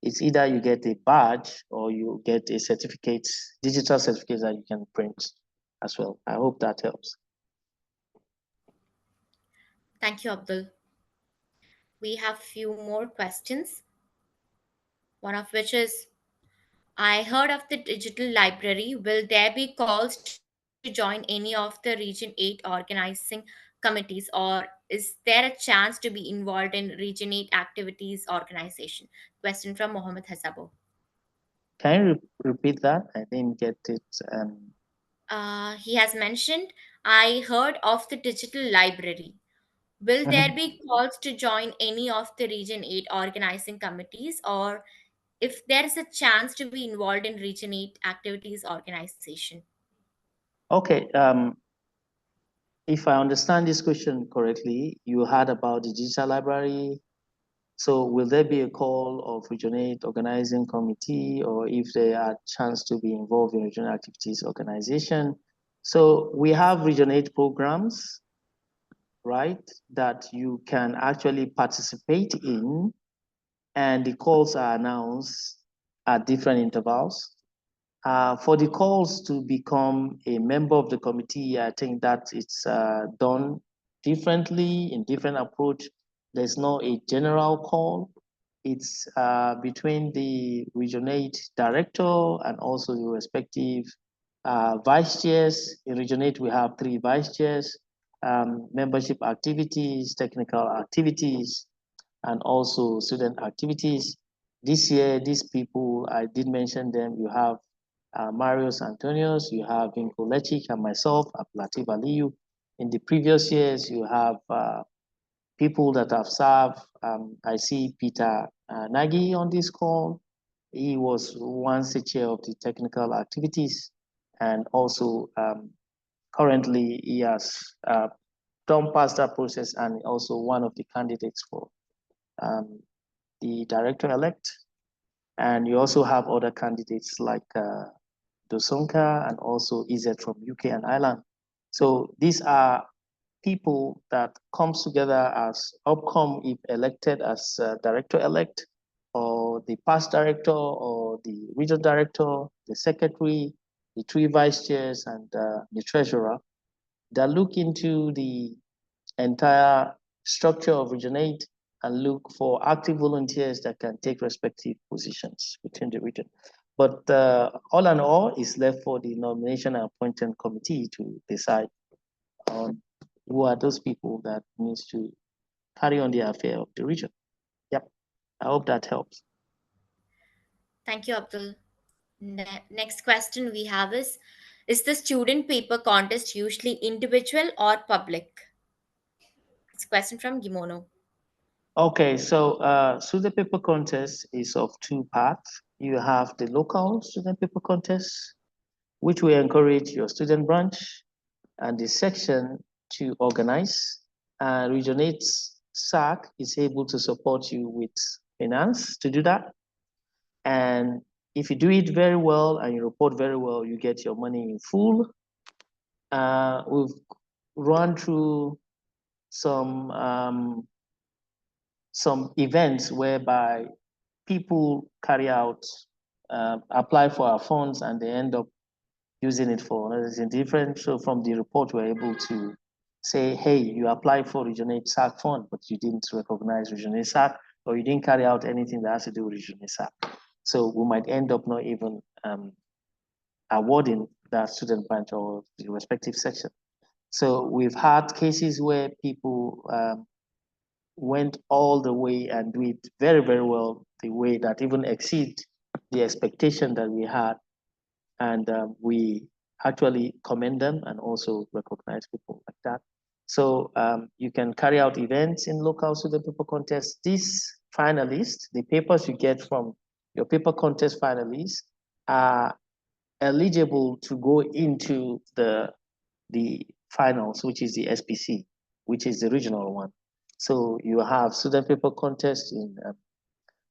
it's either you get a badge or you get a certificate, digital certificate that you can print as well. I hope that helps. Thank you, Abdul. We have few more questions. One of which is, I heard of the digital library. Will there be calls to join any of the Region 8 organizing committees, or is there a chance to be involved in Region 8 activities organization? Question from Mohammed Hasabo. Can you repeat that? I didn't get it. He has mentioned, I heard of the digital library. Will there Mhm. be calls to join any of the Region 8 organizing committees, or if there is a chance to be involved in Region 8 activities organization? Okay, if I understand this question correctly, you heard about the digital library. So will there be a call of regionate organizing committee, or if there are chance to be involved in regional activities organization? So we Yes. have regionate programs, right, that you can actually participate in, and the calls are announced at different intervals. For the calls to become a member of the committee, I think that it's done differently in different approach. There's not a general call. It's between the regionate director and also the respective vice chairs. In regionate, we have three vice chairs, membership activities, technical activities, and also student activities. This year, these people, I did mention them. You have Marius Antonios, you have Vinko Lechik, and myself, Ablatif Aliyu. In the previous years, you have people that have served. I see Peter Nagy on this call. He was once the chair of the technical activities, and also currently he has done past that process and also one of the candidates for um, the director-elect. And you also have other candidates like Dosonka and also Izet from UK and Ireland. So these are people that comes together as outcome if elected as director-elect, or the past director, or the regional director, the secretary, the three vice chairs, and the treasurer, that look into the entire structure of Region 8 and look for active volunteers that can take respective positions within the region. But all in all, it's left for the nomination and appointment committee to decide on who are those people that needs to carry on the affair of the region. Yep, I hope that helps. Thank you, Abdul. Next question we have is the student paper contest usually individual or public? It's a question from Gimono. Okay, so student paper contest is of two parts. You have the local student paper contest, which will encourage your student branch and the section to organize. Regionates SAC is able to support you with finance to do that. And if you do it very well and you report very well, you get your money in full. We've run through some um, some events whereby people carry out apply for our funds and they end up using it for anything different. So from the report, we're able to say, hey, you applied for Regionate SAC fund, but you didn't recognize Regionate SAC, or you didn't carry out anything that has to do with Regionate SAC. So we might end up not even awarding that student branch or the respective section. So we've had cases where people went all the way and do it very, very well, the way that even exceed the expectation that we had. And we actually commend them and also recognize people like that. So you can carry out events in local student paper contests. These finalists, the papers you get from your paper contest finalists are eligible to go into the finals, which is the SPC, which is the regional one. So you have student paper contests in,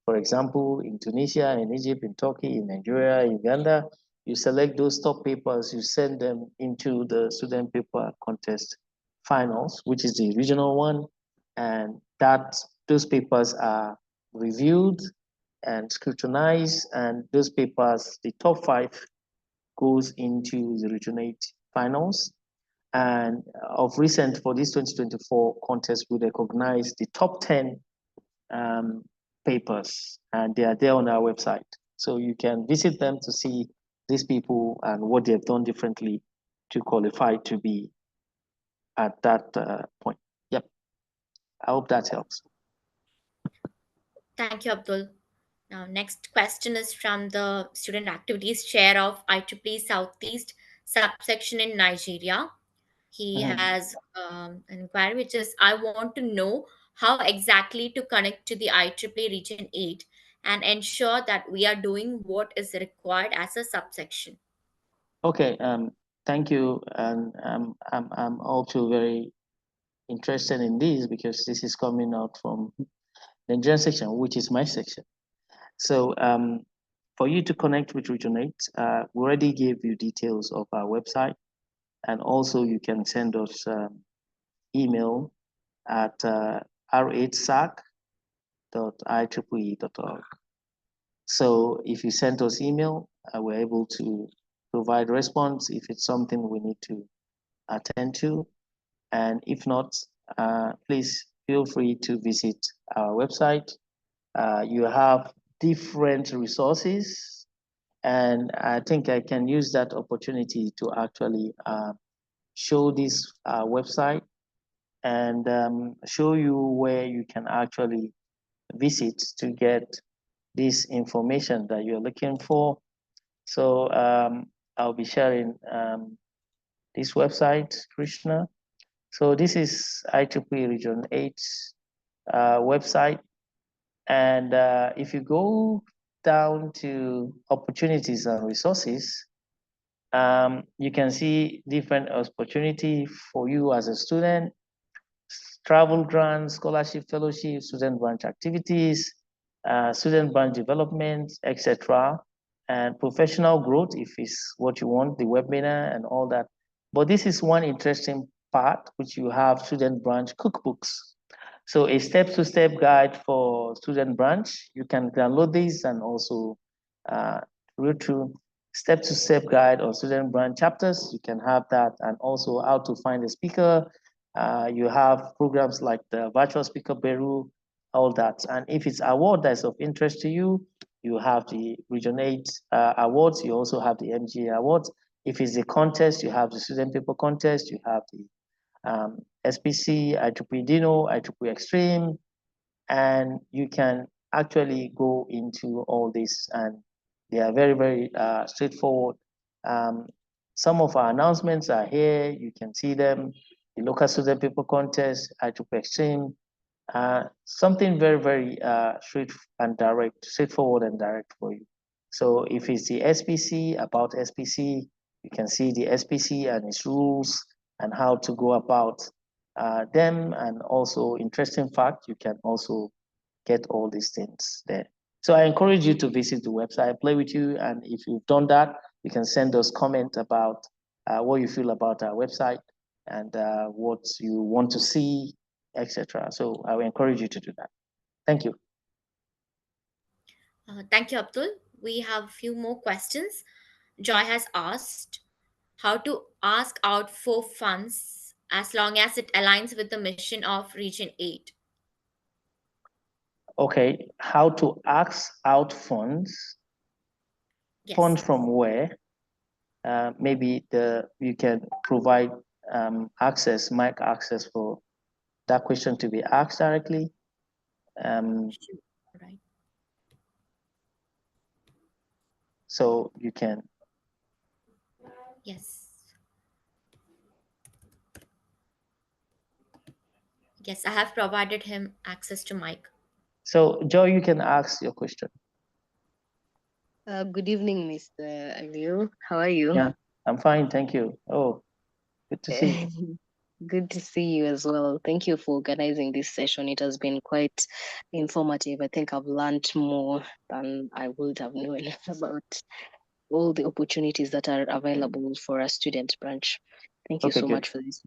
for example, in Tunisia, in Egypt, in Turkey, in Nigeria, in Uganda. You select those top papers, you send them into the student paper contest finals, which is the regional one, and that those papers are reviewed and scrutinized, and those papers, the top five, goes into the regionate finals. And of recent, for this 2024 contest, we recognize the top 10 um, papers, and they are there on our website. So you can visit them to see these people and what they've done differently to qualify to be at that point. Yep, I hope that helps. Thank you, Abdul. Now, next question is from the student activities chair of IEEE Southeast subsection in Nigeria. He Mhm. has an inquiry which is I want to know how exactly to connect to the IEEE Region 8 and ensure that we are doing what is required as a subsection. Okay, thank you. And I'm also very interested in this because this is coming out from the Nigerian section, which is my section. So for you to connect with Regionate, we already gave you details of our website, and also you can send us email at r8sac.ieee.org. So if you send us email, we're able to provide response if it's something we need to attend to. And if not, please feel free to visit our website. You have different resources, and I think I can use that opportunity to actually show this website and show you where you can actually visit to get this information that you're looking for. So I'll be sharing this website, Krishna. So this is IEEE Region 8 website. And if you go down to opportunities and resources, you can see different opportunity for you as a student, travel grants, scholarship, fellowship, student branch activities, student branch development, etc., and professional growth if it's what you want, the webinar and all that. But this is one interesting part, which you have student branch cookbooks. So a step-to-step guide for student branch. You can download this and also read through step-to-step guide or student branch chapters. You can have that, and also how to find a speaker. You have programs like the virtual speaker Beru, all that. And if it's award that's of interest to you, you have the Region 8 awards. You also have the MGA awards. If it's a contest, you have the student paper contest. You have the SPC, IEEE Dino, IEEE Extreme, and you can actually go into all this, and They are very, very straightforward. Um, some of our announcements are here. You can see them. The local student paper contest, IEEE Extreme, something very, very straightforward and direct for you. So if it's the SPC, about SPC, you can see the SPC and its rules and how to go about them. And also, interesting fact, you can also get all these things there. So I encourage you to visit the website, play with you, and if you've done that, you can send us comment about what you feel about our website and what you want to see, etc. So I will encourage you to do that. Thank you. Thank you, Abdul. We have a few more questions. Joy has asked how to ask out for funds as long as it aligns with the mission of Region 8. Okay, how to ask out funds? Yes. Funds from where? Maybe you can provide mic access for that question to be asked directly. Um, Sure. Right. so you can. Yes. Yes, I have provided him access to mic. So Joe, you can ask your question. Good evening, Mr. Aliu. How are you? Yeah, I'm fine, thank you. Oh, good to see you. Good to see you as well. Thank you for organizing this session. It has been quite informative. I think I've learned more than I would have known about all the opportunities that are available for a student branch. Thank you Okay, so good. much for this.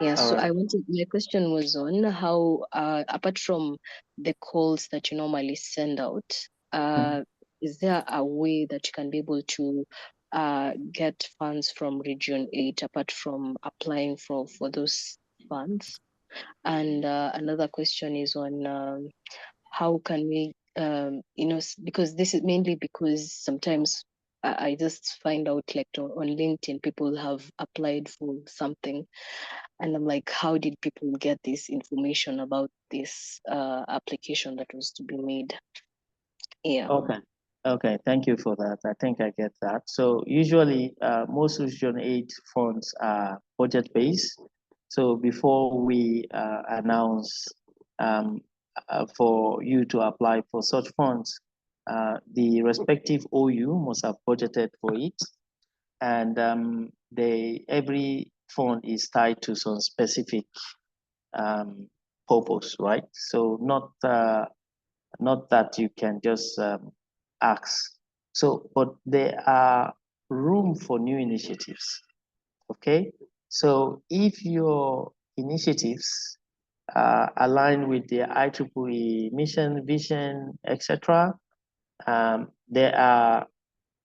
Yeah, All so right. my question was on how, apart from the calls that you normally send out, Mhm. is there a way that you can be able to get funds from Region 8 apart from applying for those funds? And another question is on how can we because this is mainly because sometimes I just find out like on LinkedIn people have applied for something and I'm like, how did people get this information about this application that was to be made? Yeah. Okay. Okay, thank you for that. I think I get that. So usually, most Region 8 funds are budget-based. So before we announce um, for you to apply for such funds, the respective OU must have budgeted for it, and every fund is tied to some specific um, purpose, right? So not that you can just ask. So, but there are room for new initiatives. Okay, so if your initiatives align with the IEEE mission, vision, etc., there are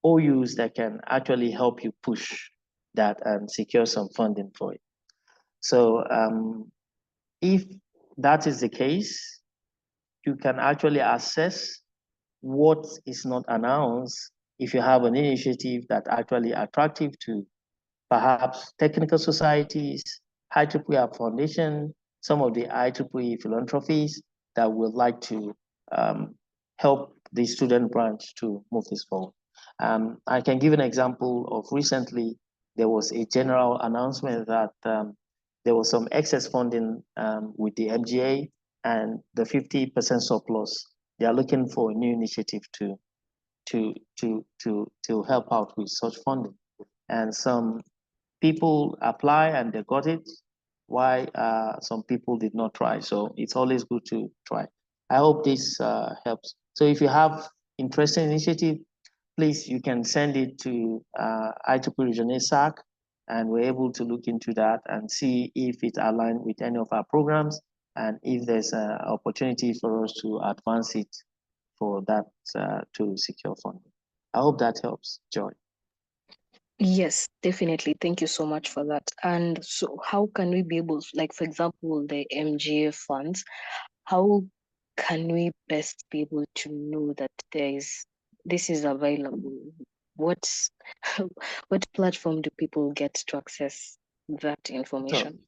OUs that can actually help you push that and secure some funding for it. So, if that is the case, you can actually assess what is not announced if you have an initiative that actually attractive to perhaps technical societies, IEEE Foundation, some of the IEEE philanthropies that would like to um, help the student branch to move this forward. I can give an example of recently, there was a general announcement that there was some excess funding with the MGA and the 50% surplus. They are looking for a new initiative to help out with such funding. And some people apply and they got it, why some people did not try. So it's always good to try. I hope this helps. So if you have interesting initiative, please, you can send it to IEEE Region SAC, and we're able to look into that and see if it aligned with any of our programs and if there's an opportunity for us to advance it for that to secure funding. I hope that helps, Joy. Yes, definitely. Thank you so much for that. And so, how can we be able, like, for example, the MGA funds, how can we best be able to know that this is available? What's what platform do people get to access that So, information?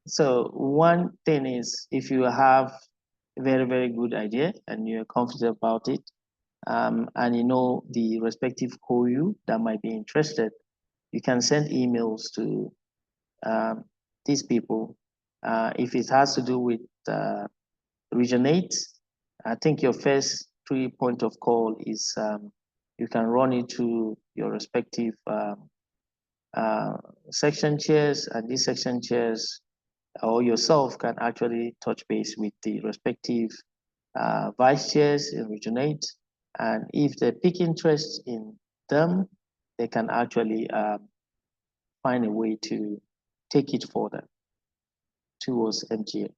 so one thing is if you have a very, very good idea and you're confident about it, and you know the respective COU that might be interested, you can send emails to these people. If it has to do with Region 8, I think your first 3 point of call is you can run it to your respective section chairs, and these section chairs or yourself can actually touch base with the respective vice chairs in Region 8. And if they pick interest in them, they can actually find a way to take it further towards MGA.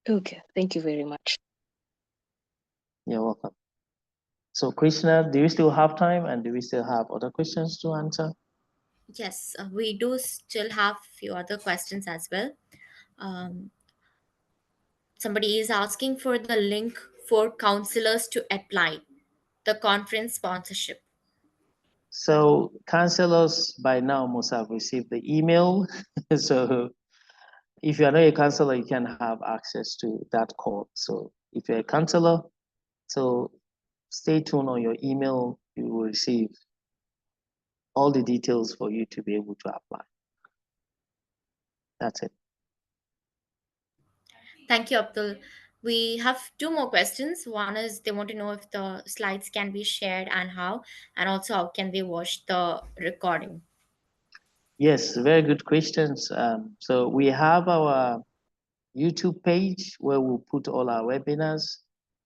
Okay, thank you very much. You're welcome. So Krishna, do you still have time, and do we still have other questions to answer? Yes, we do still have few other questions as well. Um, Somebody is asking for the link for counselors to apply the conference sponsorship. So counselors by now must have received the email. So if you're not a counselor, you can have access to that call. So if you're a counselor, so stay tuned on your email. You will receive all the details for you to be able to apply. That's it. Thank you, Abdul. We have two more questions. One is they want to know if the slides can be shared and how, and also how can they watch the recording. Yes, very good questions. So we have our YouTube page where we'll put all our webinars,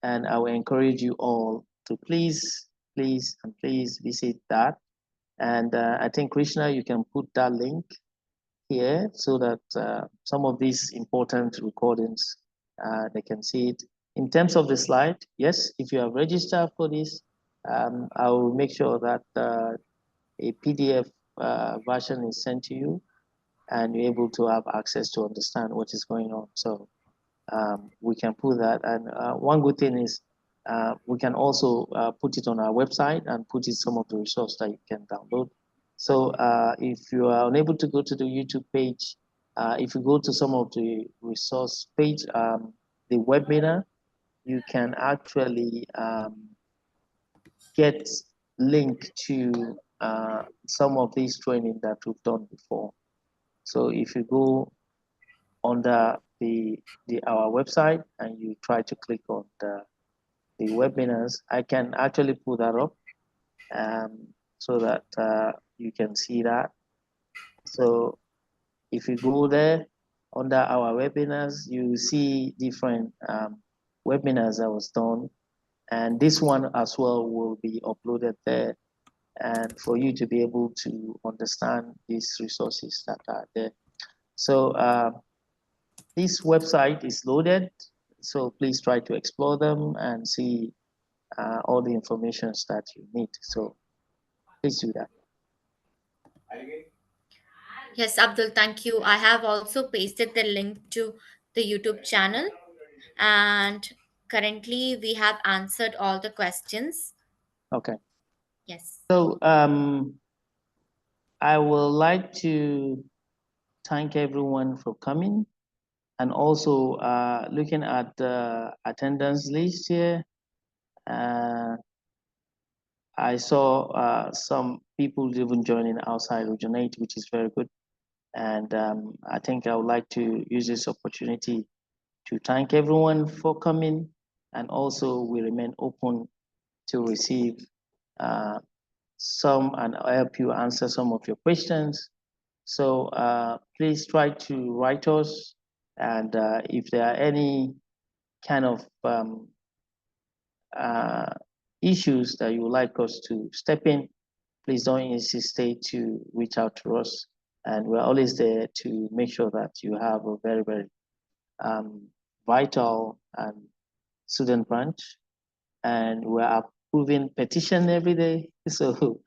and I will encourage you all to please visit that. And I think Krishna, you can put that link here so that some of these important recordings, they can see it. In terms of the slide, yes, if you have registered for this, I will make sure that a PDF version is sent to you, and you're able to have access to understand what is going on. So we can put that. And one good thing is we can also put it on our website and put it some of the resources that you can download. So if you are unable to go to the YouTube page, if you go to some of the resource page, the webinar, you can actually get link to some of these training that we've done before. So if you go under our website and you try to click on the webinars, I can actually pull that up so that you can see that. So if you go there under our webinars, you see different webinars that was done, and this one as well will be uploaded there, and for you to be able to understand these resources that are there. So this website is loaded, so please try to explore them and see all the information that you need. So please do that. Yes, Abdul, thank you. I have also pasted the link to the YouTube channel, and currently we have answered all the questions. Okay. Yes. So I would like to thank everyone for coming, and also looking at the attendance list here. I saw some people even joining outside Region 8, which is very good. And I think I would like to use this opportunity to thank everyone for coming. And also we remain open to receive some and help you answer some of your questions. So please try to write us. And if there are any kind of issues that you would like us to step in, please don't hesitate to reach out to us. And we're always there to make sure that you have a very, very vital and student branch. And we're approving petition every day. So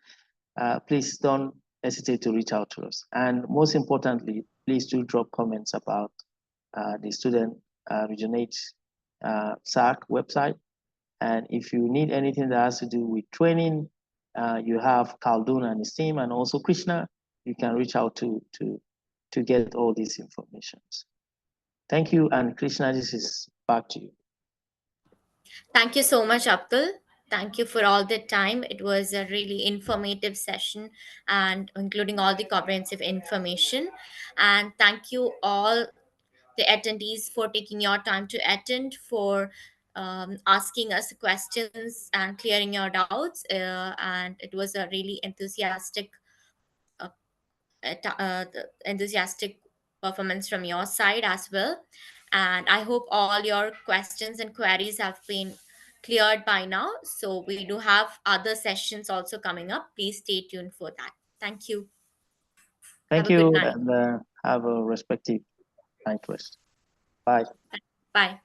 please don't hesitate to reach out to us. And most importantly, please do drop comments about the student Region 8 SAC website. And if you need anything that has to do with training, you have Khaldun and his team, and also Krishna, you can reach out to get all these informations. Thank you, and Krishna, this is back to you. Thank you so much, Abdul. Thank you for all the time. It was a really informative session and including all the comprehensive information. And thank you all the attendees for taking your time to attend, for asking us questions and clearing your doubts. And it was a really uh, enthusiastic performance from your side as well. And I hope all your questions and queries have been cleared by now. So we do have other sessions also coming up. Please stay tuned for that. Thank you. Have Thank a good you, night. and have a respective night rest. Bye. Bye.